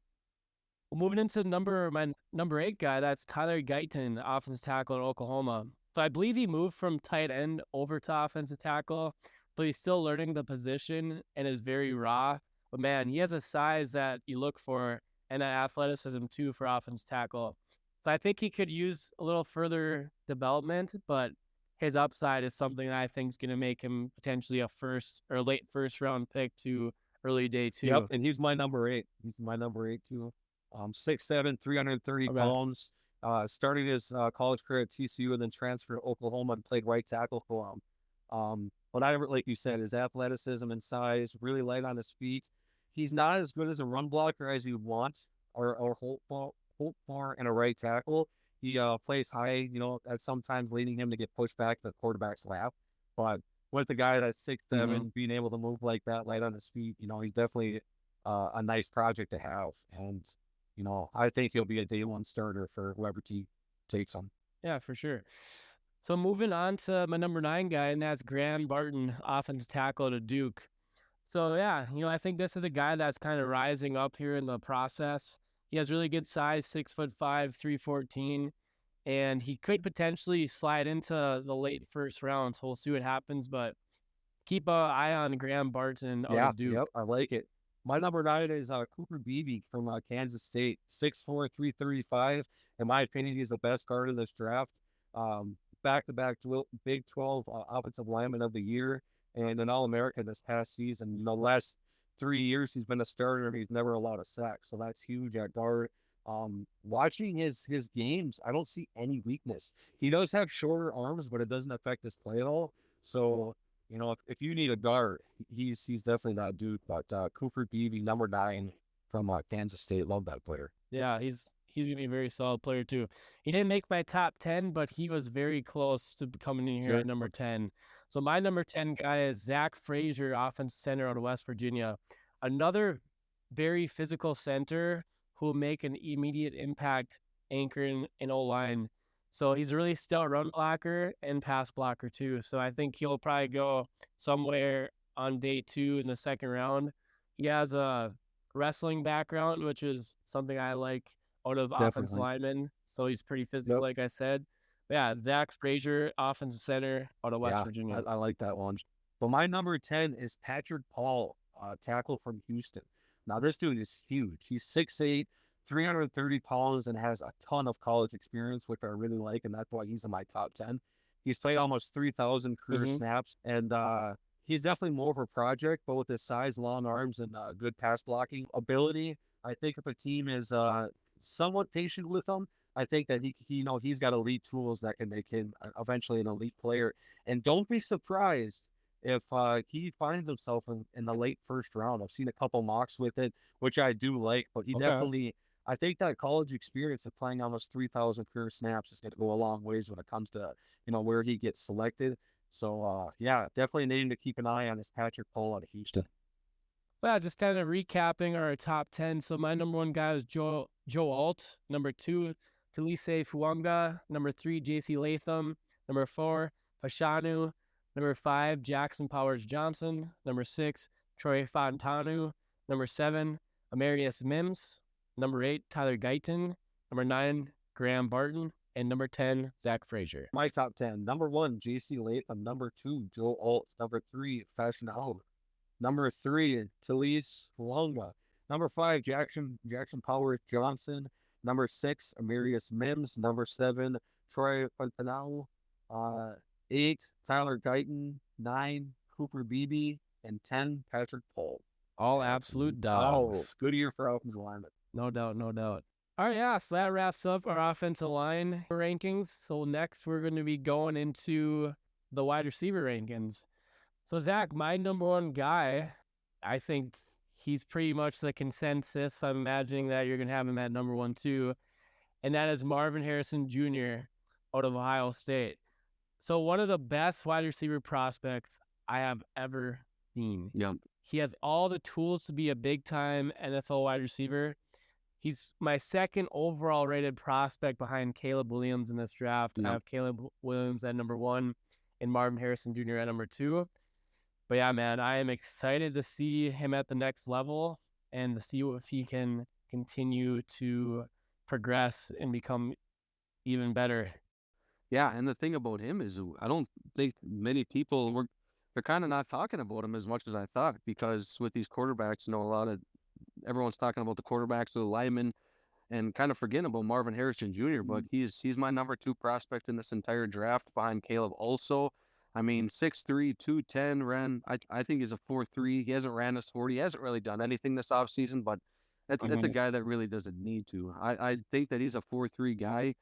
Well, moving into my number 8 guy, that's Tyler Guyton, offensive tackle at Oklahoma. So I believe he moved from tight end over to offensive tackle, but he's still learning the position and is very raw. But man, he has a size that you look for and an athleticism too for offensive tackle. So I think he could use a little further development, but his upside is something that I think is going to make him potentially a first or late first round pick to early day 2. Yep, and he's my number 8. He's my number 8 too. 6'7", 330 pounds. Started his college career at TCU and then transferred to Oklahoma and played right tackle for him. But like you said, his athleticism and size, really light on his feet. He's not as good as a run blocker as you'd want or hope for in a right tackle. He plays high, at sometimes leading him to get pushed back to the quarterback's lap. But with a guy that's 6'7", being able to move like that, light on his feet, he's definitely a nice project to have. And I think he'll be a day 1 starter for whoever team takes him. Yeah, for sure. So moving on to my number 9 guy, and that's Graham Barton, offensive tackle to Duke. So yeah, I think this is a guy that's kind of rising up here in the process. He has really good size, 6'5", 314, and he could potentially slide into the late first round. So we'll see what happens, but keep an eye on Graham Barton out Yeah, of Duke. yep, I like it. My number 9 is Cooper Beebe from Kansas State, 6'4", 335. In my opinion, he's the best guard in this draft. Back-to-back Big 12 Offensive Lineman of the Year and an All-American this past season. In the last 3 years, he's been a starter and he's never allowed a sack, so that's huge at guard. Watching his games, I don't see any weakness. He does have shorter arms, but it doesn't affect his play at all. So if you need a guard, he's definitely that dude. But Cooper Beebe, number 9 from Kansas State, love that player. Yeah, he's gonna be a very solid player too. He didn't make my top 10, but he was very close to coming in here Sure, at number 10. So my number 10 guy is Zach Frazier, offensive center out of West Virginia. Another very physical center who will make an immediate impact anchoring in O-line. So he's a really stout run blocker and pass blocker too. So I think he'll probably go somewhere on day 2 in the second round. He has a wrestling background, which is something I like out of offensive definitely. linemen. So he's pretty physical, Yep. like I said. But yeah, Zach Frazier, offensive center out of West Yeah, I, Virginia. I like that one. But my number 10 is Patrick Paul, tackle from Houston. Now, this dude is huge. He's 6'8", 330 pounds, and has a ton of college experience, which I really like, and that's why he's in my top 10. He's played almost 3,000 career Mm-hmm. snaps, and he's definitely more of a project, but with his size, long arms, and good pass blocking ability, I think if a team is somewhat patient with him, I think that he's got elite tools that can make him eventually an elite player. And don't be surprised if he finds himself in the late first round. I've seen a couple mocks with it, which I do like, but Okay. I think that college experience of playing almost 3,000 career snaps is going to go a long ways when it comes to, where he gets selected. So, yeah, definitely a name to keep an eye on is Patrick Paul out of Houston. Well, just kind of recapping our top 10. So my number 1 guy is Joe Alt. Number 2, Talise Fuanga. Number 3, JC Latham. Number 4, Fashanu. Number 5, Jackson Powers Johnson. Number 6, Troy Fontanu. Number 7, Amarius Mims. Number 8, Tyler Guyton. Number 9, Graham Barton. And number 10, Zach Frazier. My top 10. Number 1, JC Latham. Number 2, Joe Alt. Number 3, Fashion Out. Number 3, Talise Fuanga. Number 5, Jackson Powers Johnson. Number 6, Amarius Mims. Number 7, Troy Fontanao. 8, Tyler Guyton. 9, Cooper Beebe. And 10, Patrick Paul. All Absolute. absolute Oh, dogs. good year for offensive alignment. No doubt, no doubt. All right, yeah, so that wraps up our offensive line rankings. So next we're going to be going into the wide receiver rankings. So Zach, my number 1 guy, I think he's pretty much the consensus. I'm imagining that you're going to have him at number 1 too, and that is Marvin Harrison Jr. out of Ohio State. So one of the best wide receiver prospects I have ever seen. Yep. He has all the tools to be a big-time NFL wide receiver. He's my second overall rated prospect behind Caleb Williams in this draft. I Yep. have Caleb Williams at number 1 and Marvin Harrison Jr. at number 2. But yeah, man, I am excited to see him at the next level and to see if he can continue to progress and become even better. Yeah, and the thing about him is I don't think many people they're kind of not talking about him as much as I thought because with these quarterbacks, everyone's talking about the quarterbacks, the linemen, and kind of forgetting about Marvin Harrison Jr. But he's my number 2 prospect in this entire draft behind Caleb. Also, I mean 6'3", 210 ran. I think he's a 4.3. He hasn't ran this 40. He hasn't really done anything this offseason, but that's a guy that really doesn't need to. I think that he's a 4.3 guy.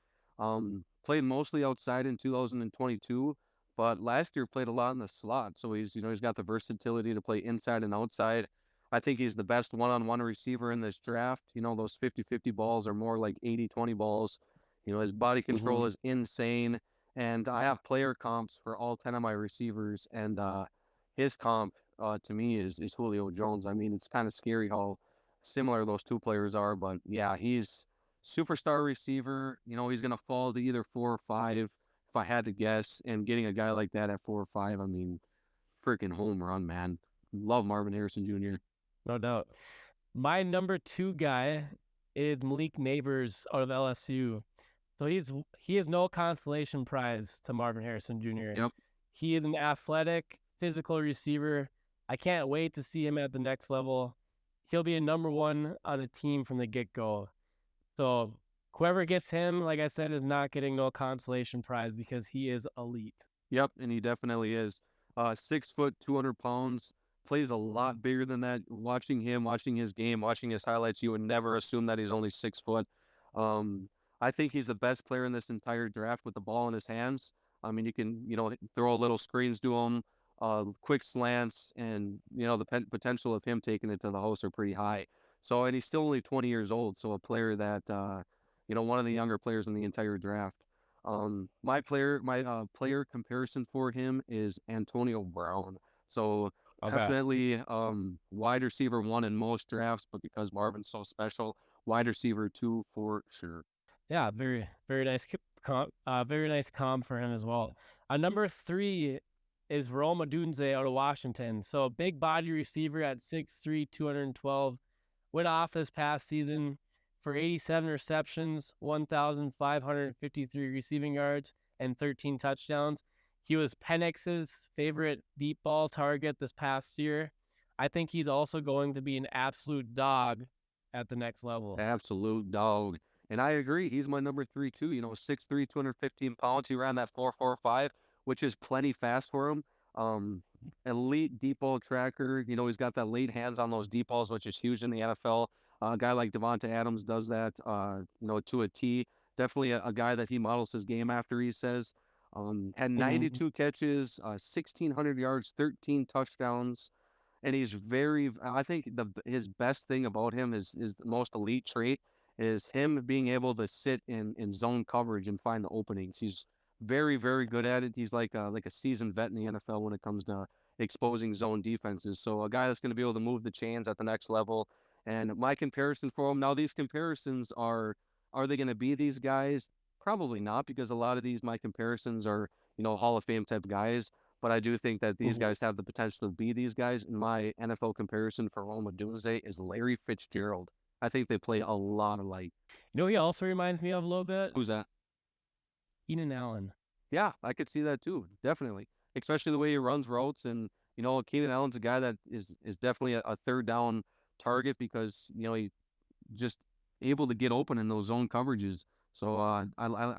Played mostly outside in 2022, but last year played a lot in the slot. So he's got the versatility to play inside and outside. I think he's the best one-on-one receiver in this draft. Those 50-50 balls are more like 80-20 balls. His body control is insane. And I have player comps for all 10 of my receivers. And his comp to me is Julio Jones. I mean, it's kind of scary how similar those two players are. But yeah, he's superstar receiver. He's going to fall to either 4 or 5 if I had to guess. And getting a guy like that at 4 or 5, I mean, freaking home run, man. love Marvin Harrison Jr. No doubt. My number 2 guy is Malik Neighbors out of LSU. So he is no consolation prize to Marvin Harrison Jr. Yep. He is an athletic, physical receiver. I can't wait to see him at the next level. He'll be a number 1 on a team from the get-go. So whoever gets him, like I said, is not getting no consolation prize because he is elite. Yep, and he definitely is. 6 foot, 200 pounds, plays a lot bigger than that. Watching him, watching his game, watching his highlights, you would never assume that he's only 6 foot. Um, I think he's the best player in this entire draft with the ball in his hands. I mean, you can, throw little screens to him, quick slants, and, the potential of him taking it to the house are pretty high. So, and he's still only 20 years old, so a player that, one of the younger players in the entire draft. My player comparison for him is Antonio Brown. So Okay. definitely wide receiver 1 in most drafts, but because Marvin's so special, wide receiver 2 for sure. Yeah, very very nice very nice comp for him as well. Number 3 is Rome Odunze out of Washington. So big body receiver at 6'3", 212. Went off this past season for 87 receptions, 1,553 receiving yards, and 13 touchdowns. He was Penix's favorite deep ball target this past year. I think he's also going to be an absolute dog at the next level. Absolute dog. And I agree. He's my number 3 too. 6'3", 215 pounds. He ran that 4.45, which is plenty fast for him. Elite deep ball tracker. He's got that late hands on those deep balls, which is huge in the NFL. A guy like Devonta Adams does that, to a T. Definitely a guy that he models his game after, he says. Had 92 catches, 1,600 yards, 13 touchdowns. And he's I think his best thing about him is the most elite trait is him being able to sit in zone coverage and find the openings. He's very, very good at it. He's like a seasoned vet in the NFL when it comes to exposing zone defenses. So a guy that's going to be able to move the chains at the next level. And my comparison for him, now these comparisons are they going to be these guys? Probably not, because a lot of my comparisons are, Hall of Fame type guys. But I do think that these guys have the potential to be these guys. And my NFL comparison for Rome Odunze is Larry Fitzgerald. I think they play a lot alike. He also reminds me of a little bit? Who's that? Keenan Allen. Yeah, I could see that too. Definitely. Especially the way he runs routes. And, Keenan Allen's a guy that is definitely a third down target because, he just able to get open in those zone coverages. So I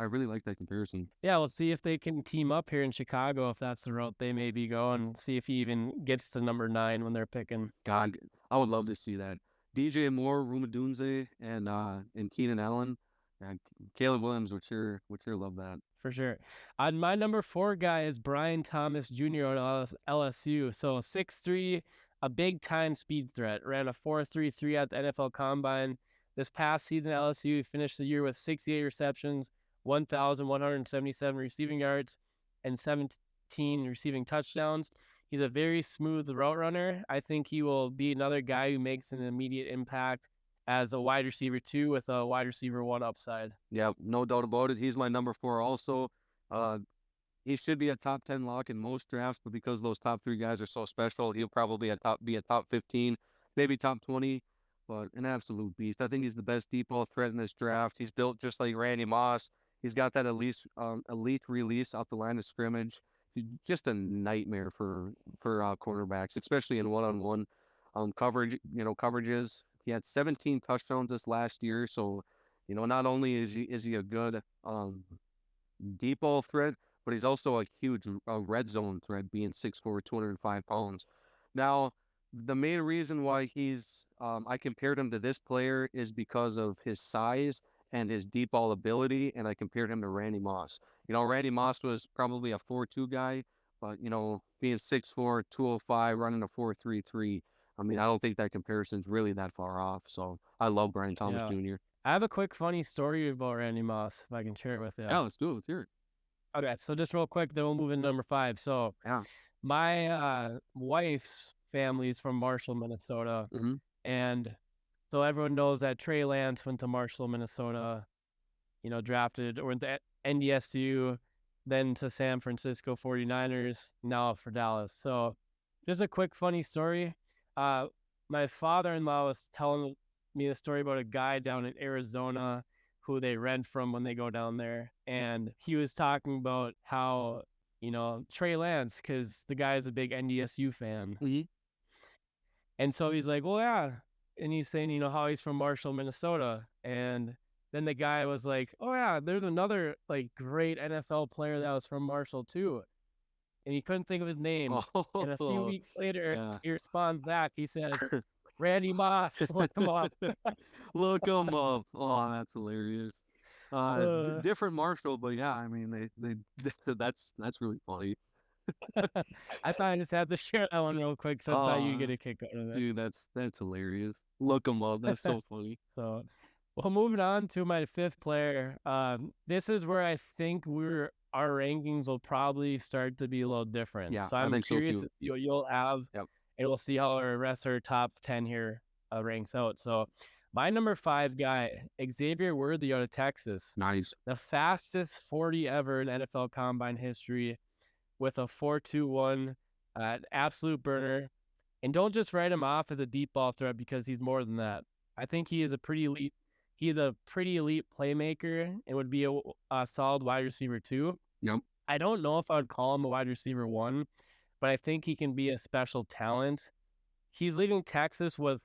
really like that comparison. Yeah, we'll see if they can team up here in Chicago, if that's the route they may be going. See if he even gets to number 9 when they're picking. God, I would love to see that. DJ Moore, Rome Odunze, and Keenan Allen, and Caleb Williams would sure love that. For sure. My number 4 guy is Brian Thomas Jr. at LSU. So 6'3", a big time speed threat. Ran a 4.33 at the NFL Combine. This past season at LSU, he finished the year with 68 receptions, 1,177 receiving yards, and 17 receiving touchdowns. He's a very smooth route runner. I think he will be another guy who makes an immediate impact as a wide receiver 2 with a wide receiver 1 upside. Yeah, no doubt about it. He's my number 4 also. He should be a top 10 lock in most drafts, but because those top 3 guys are so special, he'll probably be a top 15, maybe top 20. But an absolute beast. I think he's the best deep ball threat in this draft. He's built just like Randy Moss. He's got that elite release off the line of scrimmage. He's just a nightmare for cornerbacks, especially in one-on-one coverages. He had 17 touchdowns this last year. So, not only is he a good deep ball threat, but he's also a huge red zone threat, being 6'4", 205 pounds. Now, the main reason why I compared him to this player is because of his size and his deep ball ability, and I compared him to Randy Moss. Randy Moss was probably a 4.2 guy, but, being 6'4", 205, running a 4.33, I mean, I don't think that comparison's really that far off. So I love Brian Thomas Jr. I have a quick funny story about Randy Moss, if I can share it with you. Yeah, let's do it. Let's hear it. Okay, so just real quick, then we'll move into number 5. So my wife's family is from Marshall, Minnesota. And so everyone knows that Trey Lance went to Marshall, Minnesota, drafted or went to NDSU, then to San Francisco 49ers, now for Dallas. So just a quick funny story. Uh, my father-in-law was telling me a story about a guy down in Arizona who they rent from when they go down there, and he was talking about how Trey Lance, because the guy is a big NDSU fan, Mhm. and so he's like, well, yeah, and he's saying how he's from Marshall, Minnesota, and then the guy was like, oh yeah, there's another like great NFL player that was from Marshall too, and he couldn't think of his name. And a few Oh, weeks later, yeah. he responds back. He says, Randy Moss, look him up. Look them up. Oh, that's hilarious. Uh, Different Marshall, but yeah, I mean they that's really funny. I thought I just had to share that one real quick, so I thought you'd Uh get a kick out of it. dude, that's hilarious. Look them up. That's so funny. So, well, moving on to my fifth player. This is where I think our rankings will probably start to be a little different. Yeah, So I I'm think so curious too. if you'll have, Yep. and we'll see how our rest of our top 10 here ranks out. So my number 5 guy, Xavier Worthy out of Texas, Nice. the fastest 40 ever in NFL Combine history with a 4.21, absolute burner. And don't just write him off as a deep ball threat because he's more than that. I think he is a pretty elite. He's a pretty elite playmaker and would be a solid wide receiver too. Yep. I don't know if I would call him a wide receiver one, but I think he can be a special talent. He's leaving Texas with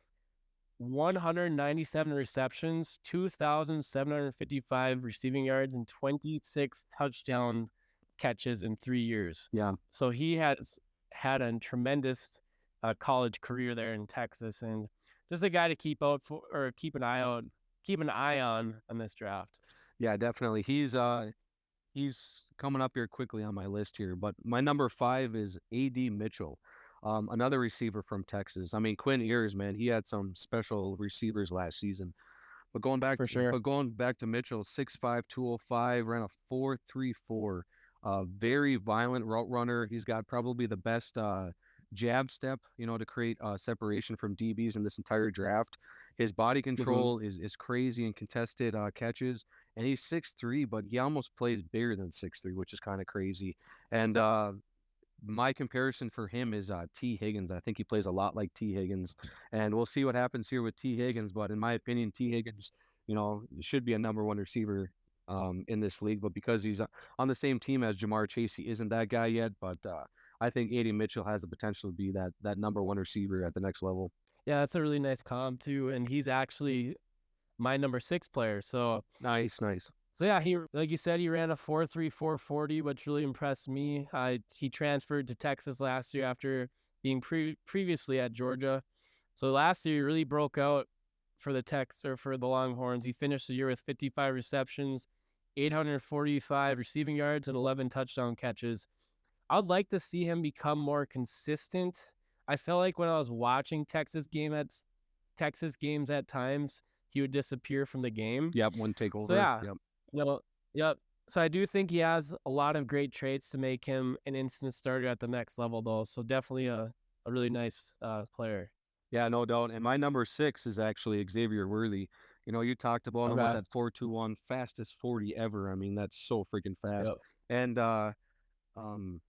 197 receptions, 2,755 receiving yards, and 26 touchdown catches in 3 years. Yeah. So he has had a tremendous college career there in Texas, and just a guy to keep out for, or keep an eye on this draft. Yeah, definitely. He's coming up here quickly on my list here, but my number 5 is A.D. Mitchell, another receiver from Texas. I mean, Quinn Ewers, man, he had some special receivers last season. For sure. But going back to Mitchell, 6'5", 205, ran a 4.34. Very violent route runner. He's got probably the best jab step, to create separation from DBs in this entire draft. His body Mm-hmm. control is crazy in contested catches, and he's 6'3", but he almost plays bigger than 6'3", which is kind of crazy. And my comparison for him is T. Higgins. I think he plays a lot like T. Higgins, and we'll see what happens here with T. Higgins. But in my opinion, T. Higgins, should be a number one receiver in this league. But because he's on the same team as Jamar Chase, he isn't that guy yet. But I think A.D. Mitchell has the potential to be that number one receiver at the next level. Yeah, that's a really nice comp too, and he's actually my number 6 player. So Nice, nice. So yeah, he like you said, he ran a 4.34 40, which really impressed me. He transferred to Texas last year after being previously at Georgia. So last year he really broke out for the Longhorns. He finished the year with 55 receptions, 845 receiving yards, and 11 touchdown catches. I'd like to see him become more consistent. I felt like when I was watching Texas games at times, he would disappear from the game. Yep, one So takeover. yeah, Yep. no, yep. So I do think he has a lot of great traits to make him an instant starter at the next level, though. So definitely a really nice player. Yeah, no doubt. And my number 6 is actually Xavier Worthy. You talked about him with Okay. that 4.21, fastest 40 ever. I mean, that's so freaking fast. Yep. And um,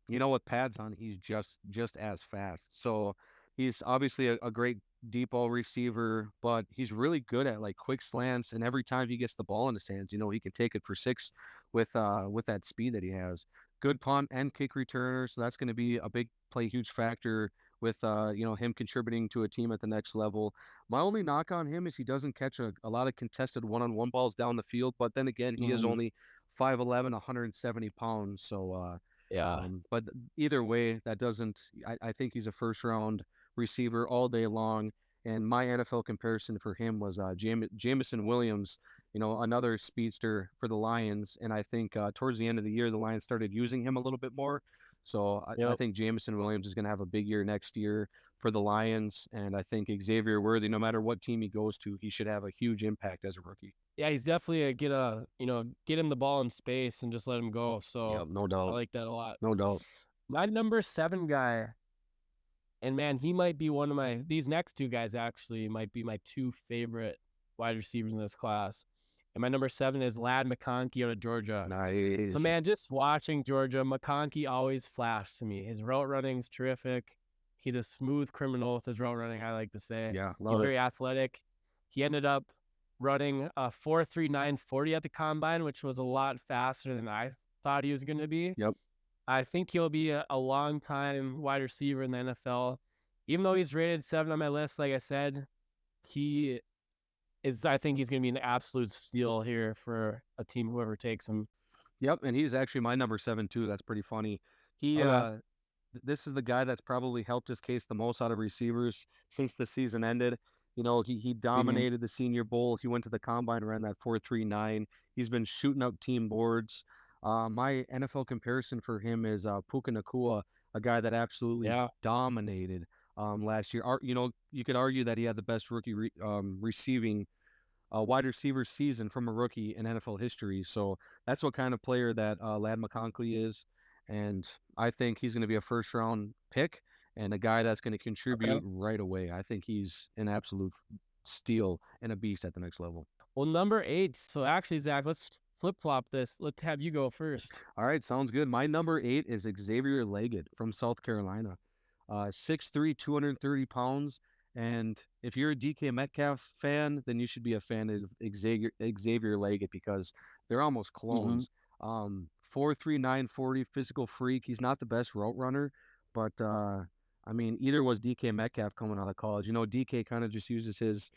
with pads on, he's just as fast. So he's obviously a great deep ball receiver, but he's really good at like quick slants. And every time he gets the ball in his hands, he can take it for 6 with that speed that he has. Good punt and kick returner, so that's going to be a big play, huge factor with him contributing to a team at the next level. My only knock on him is he doesn't catch a lot of contested one-on-one balls down the field, but then again, he is Mm-hmm. only 5'11", 170 pounds. So Yeah. but either way, that doesn't. I think he's a first round receiver all day long. And my NFL comparison for him was Jameson Williams, another speedster for the Lions. And I think towards the end of the year, the Lions started using him a little bit more. So I Yep. think Jameson Williams is going to have a big year next year for the Lions. And I think Xavier Worthy, no matter what team he goes to, he should have a huge impact as a rookie. Yeah, he's definitely get him the ball in space and just let him go. Yeah, So no I doubt. like that a lot. No doubt. My number 7 guy, and man, he might be one of these next two guys actually might be my 2 favorite wide receivers in this class. And my number 7 is Lad McConkey out of Georgia. So Nice. man, just watching Georgia, McConkey always flashed to me. His route running's terrific. He's a smooth criminal with his route running, I like to say. Yeah, He's love it. very athletic. He ended up running a 4.3940 at the combine, which was a lot faster than I thought he was going to be. Yep. I think he'll be a long time wide receiver in the NFL. Even though he's rated 7 on my list, like I said, he I think he's going to be an absolute steal here for a team, whoever takes him. Yep, and he's actually my number 7 too. That's pretty funny. He Okay. this is the guy that's probably helped his case the most out of receivers since the season ended. You know, he Mm-hmm. dominated the Senior Bowl. He went to the combine, ran that 4.39. He's been shooting up team boards. My NFL comparison for him is Puka Nakua, a guy that absolutely Yeah. dominated last year. You know, you could argue that he had the best rookie receiving wide receiver season from a rookie in NFL history. So that's what kind of player that Lad McConkey is. And I think he's going to be a first round pick and a guy that's going to Okay. contribute right away. I think he's an absolute steal and a beast at the next level. Well, number 8. So actually, Zach, let's flip flop this. Let's have you go first. All right, sounds good. My number 8 is Xavier Leggett from South Carolina. 6'3", 230 pounds. And if you're a DK Metcalf fan, then you should be a fan of Xavier Leggett because they're almost Mm-hmm. clones. 4'3", 940, physical freak. He's not the best route runner, but I mean, either was DK Metcalf coming out of college. You know, DK kind of just uses his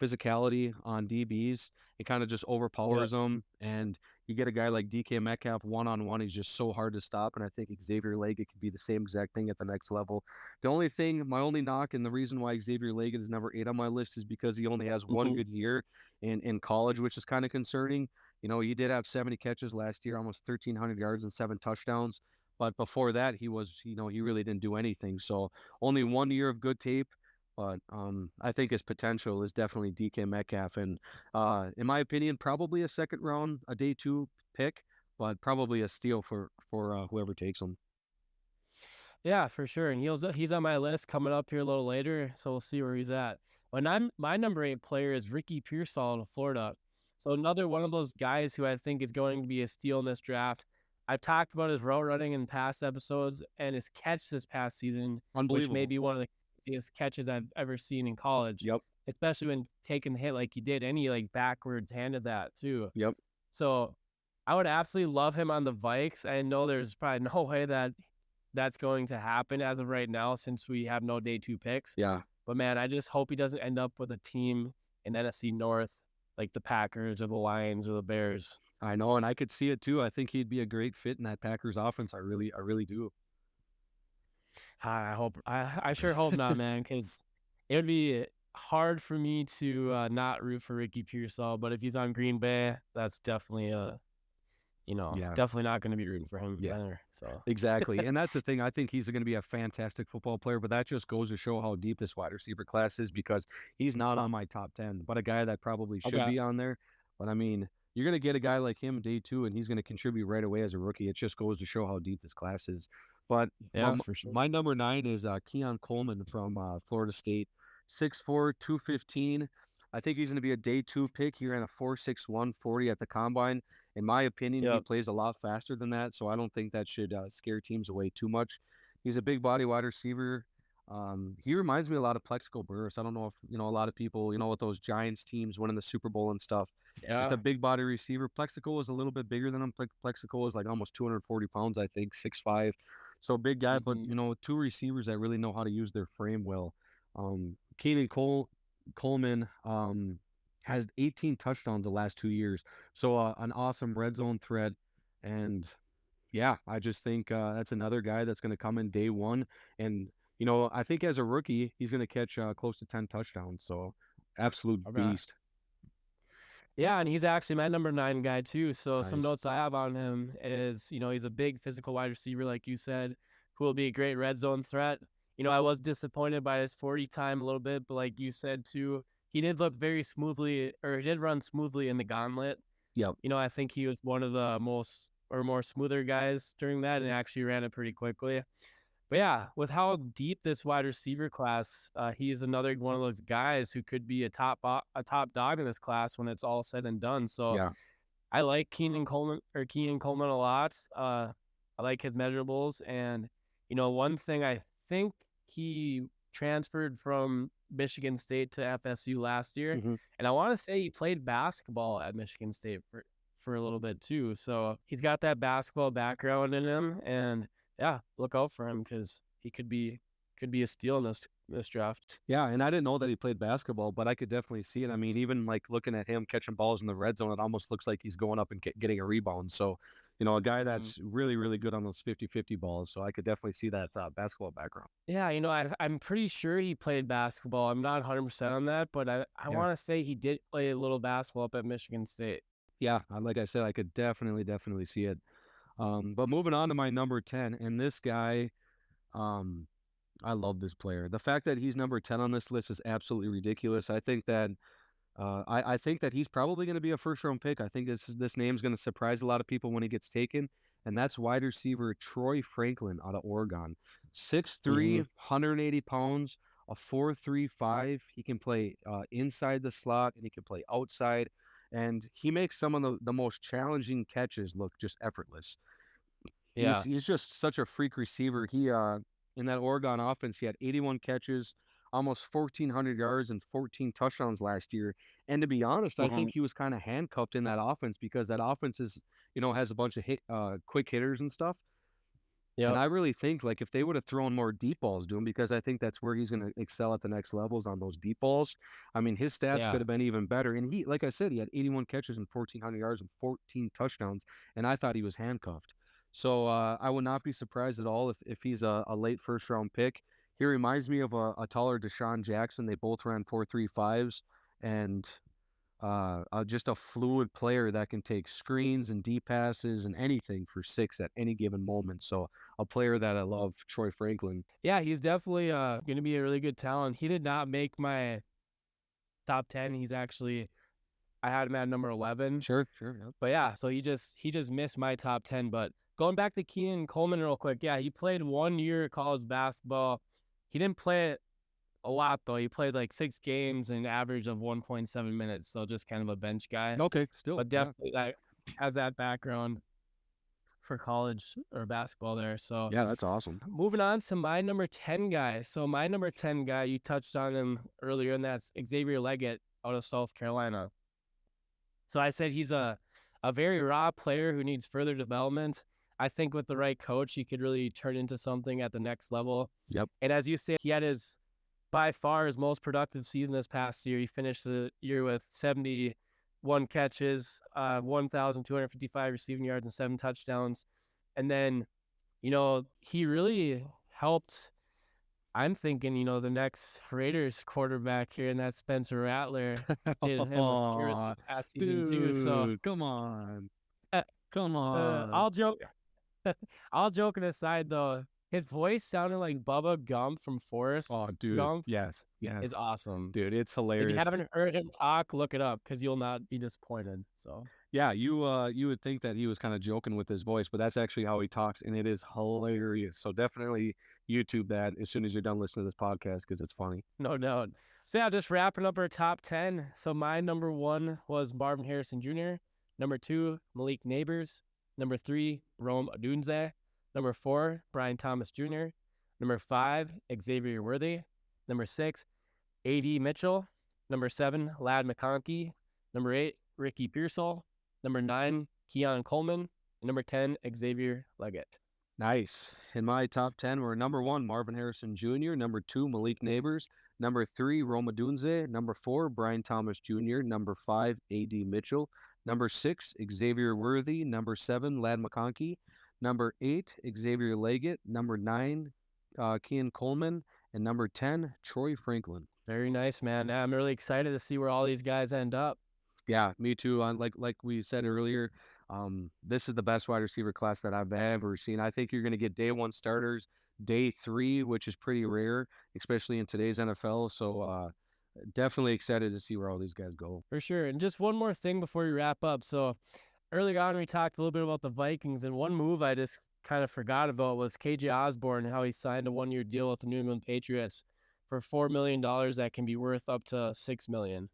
physicality on DBs. It kind of just Yep. overpowers them, and you get a guy like DK Metcalf one-on-one, he's just so hard to stop. And I think Xavier Leggett could be the same exact thing at the next level. The only thing, my only knock, and the reason why Xavier Leggett is number 8 on my list is because he only has one Mm-hmm. good year in college, which is kind of concerning. You know, he did have 70 catches last year, almost 1,300 yards and 7 touchdowns. But before that, he was, you know, he really didn't do anything. So only 1 year of good tape. But I think his potential is definitely DK Metcalf, and in my opinion, probably a second round, a day 2 pick, but probably a steal for whoever takes him. Yeah, for sure. And he's on my list coming up here a little later, so we'll see where he's at. When I'm my number 8 player is Ricky Pearsall of Florida. So another one of those guys who I think is going to be a steal in this draft. I've talked about his route running in past episodes and his catch this past season, which may Unbelievable. be one of the craziest catches I've ever seen in college, Yep. especially when taking the hit like he did, and he like backwards handed that too. Yep. So I would absolutely love him on the Vikes. I know there's probably no way that that's going to happen as of right now since we have no day 2 picks. Yeah. But man, I just hope he doesn't end up with a team in NFC North like the Packers or the Lions or the Bears. I know, and I could see it too. I think he'd be a great fit in that Packers offense. I really do. I sure hope not, man, because it would be hard for me to not root for Ricky Pearsall. But if he's on Green Bay, that's definitely Yeah. definitely not going to be rooting for him Yeah. either. So Exactly. And that's the thing. I think he's going to be a fantastic football player, but that just goes to show how deep this wide receiver class is because he's not on my top 10, but a guy that probably should okay, be on there. But I mean, you're going to get a guy like him day 2, and he's going to contribute right away as a rookie. It just goes to show how deep this class is. But yeah, for sure. my number 9 is Keon Coleman from Florida State, 6'4", 215. I think he's going to be a day 2 pick. He ran a 4.61 40 at the combine. In my opinion, he Yep. plays a lot faster than that, so I don't think that should scare teams away too much. He's a big body wide receiver. He reminds me a lot of Plexico Burris. I don't know if you know a lot of people, you know, with those Giants teams winning the Super Bowl and stuff. Just a Yeah. big body receiver. Plexico was a little bit bigger than him. Plexico was like almost 240 pounds, I think, 6'5". So big guy, but Mm-hmm. you know, 2 receivers that really know how to use their frame well. Keenan Coleman has 18 touchdowns the last 2 years. So an awesome red zone threat. And yeah, I just think that's another guy that's going to come in day 1. And, you know, I think as a rookie, he's going to catch close to 10 touchdowns. So absolute Okay. beast. Yeah, and he's actually my number 9 guy too. So some Nice. notes I have on him is, he's a big physical wide receiver, like you said, who will be a great red zone threat. I was disappointed by his 40 time a little bit, but like you said too, he did look very smoothly, or he did run smoothly in the gauntlet. Yep. I think he was one of the most or more smoother guys during that and actually ran it pretty quickly. But yeah, with how deep this wide receiver class, he's another one of those guys who could be a top dog in this class when it's all said and done. So Yeah. I like Keenan Coleman a lot. I like his measurables, and one thing I think he transferred from Michigan State to FSU last year, Mhm. and I want to say he played basketball at Michigan State for a little bit too. So he's got that basketball background in him, and yeah, look out for him because he could be a steal in this draft. Yeah, and I didn't know that he played basketball, but I could definitely see it. I mean, even like looking at him catching balls in the red zone, it almost looks like he's going up and getting a rebound. So, a guy Mhm. that's really, really good on those 50-50 balls. So I could definitely see that basketball background. Yeah, I'm pretty sure he played basketball. I'm not 100% on that, but I Yeah. want to say he did play a little basketball up at Michigan State. Yeah. Like I said, I could definitely, definitely see it. But moving on to my number 10, and this guy, um, I love this player. The fact that he's number 10 on this list is absolutely ridiculous. I think that I think that he's probably going to be a first round pick. I think this name's going to surprise a lot of people when he gets taken, and that's wide receiver Troy Franklin out of Oregon. 6'3", Hmm. 180 pounds, a 4.35. He can play inside the slot and he can play outside, and he makes some of the most challenging catches look just effortless. He's Yeah. he's just such a freak receiver. He in that Oregon offense, he had 81 catches, almost 1,400 yards, and 14 touchdowns last year. And to be honest, I Hmm. think he was kind of handcuffed in that offense because that offense has a bunch of quick hitters and stuff. And Yep. I really think like if they would have thrown more deep balls to him, because I think that's where he's going to excel at the next levels on those deep balls. I mean, his stats Yeah. could have been even better. And he, like I said, he had 81 catches and 1,400 yards and 14 touchdowns. And I thought he was handcuffed. So I would not be surprised at all if he's a late first round pick. He reminds me of a taller Deshaun Jackson. They both ran 4.35s, and just a fluid player that can take screens and deep passes and anything for six at any given moment. So a player that I love, Troy Franklin. Yeah, he's definitely going to be a really good talent. He did not make my top 10. I had him at number 11. Sure, sure. Yep. But yeah, so he just missed my top 10. But going back to Keenan Coleman real quick, yeah, he played 1 year of college basketball. He didn't play it a lot though. He played like 6 games and an average of 1.7 minutes, so just kind of a bench guy. Okay, still, But yeah. definitely that has that background for college or basketball there. So Yeah, that's awesome. moving on to my number 10 guy. So my number 10 guy, you touched on him earlier, and that's Xavier Leggett out of South Carolina. So I said he's a very raw player who needs further development. I think with the right coach, he could really turn into something at the next level. Yep. And as you said, he had by far his most productive season this past year. He finished the year with 71 catches, 1,255 receiving yards, and 7 touchdowns. And then, he really helped. I'm thinking, the next Raiders quarterback here, and that's Spencer Rattler. Did him a service this Oh, past season too. So dude, come on. uh, Come on. I'll joke. All joking aside, though, his voice sounded like Bubba Gump from Oh, Forrest dude. Gump Yes, yes. is awesome. Dude, it's If you hilarious. haven't heard him talk, look it up because you'll not be disappointed. So Yeah, you would think that he was kind of joking with his voice, but that's actually how he talks, and it is hilarious. So definitely YouTube that as soon as you're done listening to this podcast because it's funny. no doubt. So yeah, just wrapping up our top 10. So my number 1 was Marvin Harrison Jr. Number 2, Malik Neighbors. Number 3, Rome Odunze. Number 4, Brian Thomas Jr. Number 5, Xavier Worthy. Number 6, A.D. Mitchell. Number 7, Lad McConkey. Number 8, Ricky Pearsall. Number 9, Keon Coleman. And number 10, Xavier Leggett. Nice. In my top 10 were number 1, Marvin Harrison Jr., number 2, Malik Neighbors, number 3, Roma Dunze, number 4, Brian Thomas Jr., number 5, A.D. Mitchell, number 6, Xavier Worthy, number 7, Lad McConkey, number 8, Xavier Leggett, number 9, Kean Coleman, and number 10, Troy Franklin. Very nice, man. I'm really excited to see where all these guys end up. Yeah, me too. Like we said earlier, this is the best wide receiver class that I've ever seen. I think you're going to get day one starters, day three, which is pretty rare, especially in today's NFL. So definitely excited to see where all these guys go. For sure. And just one more thing before we wrap up. So earlier on, we talked a little bit about the Vikings, and one move I just kind of forgot about was KJ Osborne, how he signed a 1-year deal with the New England Patriots for $4 million that can be worth up to $6 million.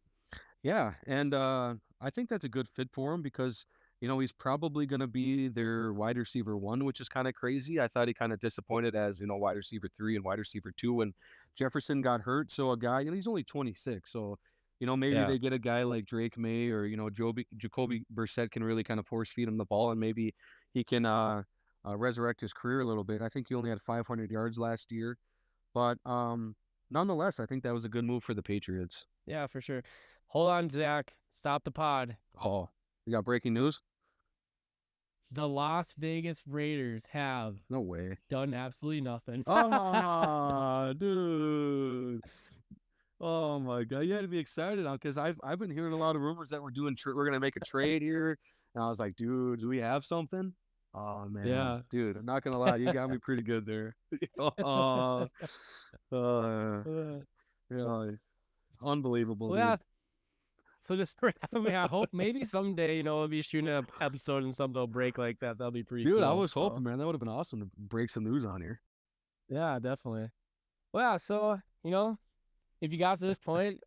Yeah, and I think that's a good fit for him because He's probably going to be their wide receiver one, which is kind of crazy. I thought he kind of disappointed as, wide receiver three and wide receiver two when Jefferson got hurt. So a guy, he's only 26. So, maybe Yeah. they get a guy like Drake May or, Jacoby Brissett can really kind of force feed him the ball and maybe he can resurrect his career a little bit. I think he only had 500 yards last year. But nonetheless, I think that was a good move for the Patriots. Yeah, for sure. Hold on, Zach. Stop the pod. Oh, we got breaking news? The Las Vegas Raiders have No way. done absolutely nothing. Oh, dude. Oh my God. You had to be excited now because I've been hearing a lot of rumors that we're gonna make a trade here. And I was like, dude, do we have something? Oh man, Yeah. dude, I'm not gonna lie, you got me pretty good there. uh, yeah, unbelievable, Well, dude. yeah. So just for I hope maybe someday, we'll be shooting an episode and something will break like that. That'll be pretty Dude, I cool. was So hoping, man, that would have been awesome to break some news on here. yeah, definitely. Well, yeah, so if you got to this point,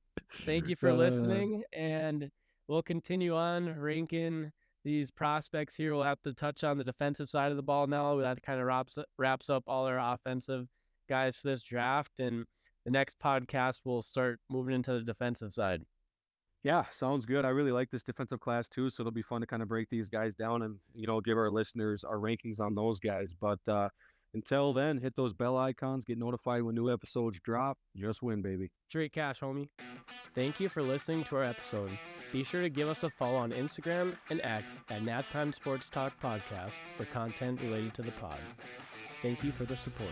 thank you for listening, and we'll continue on ranking these prospects here. We'll have to touch on the defensive side of the ball now. That kind of wraps up all our offensive guys for this draft, and the next podcast we'll start moving into the defensive side. Yeah, sounds good. I really like this defensive class too, so it'll be fun to kind of break these guys down and give our listeners our rankings on those guys. But until then, hit those bell icons, get notified when new episodes drop. Just win, baby. Straight cash, homie. Thank you for listening to our episode. Be sure to give us a follow on Instagram and X at Naptime Sports Talk Podcast for content related to the pod. Thank you for the support.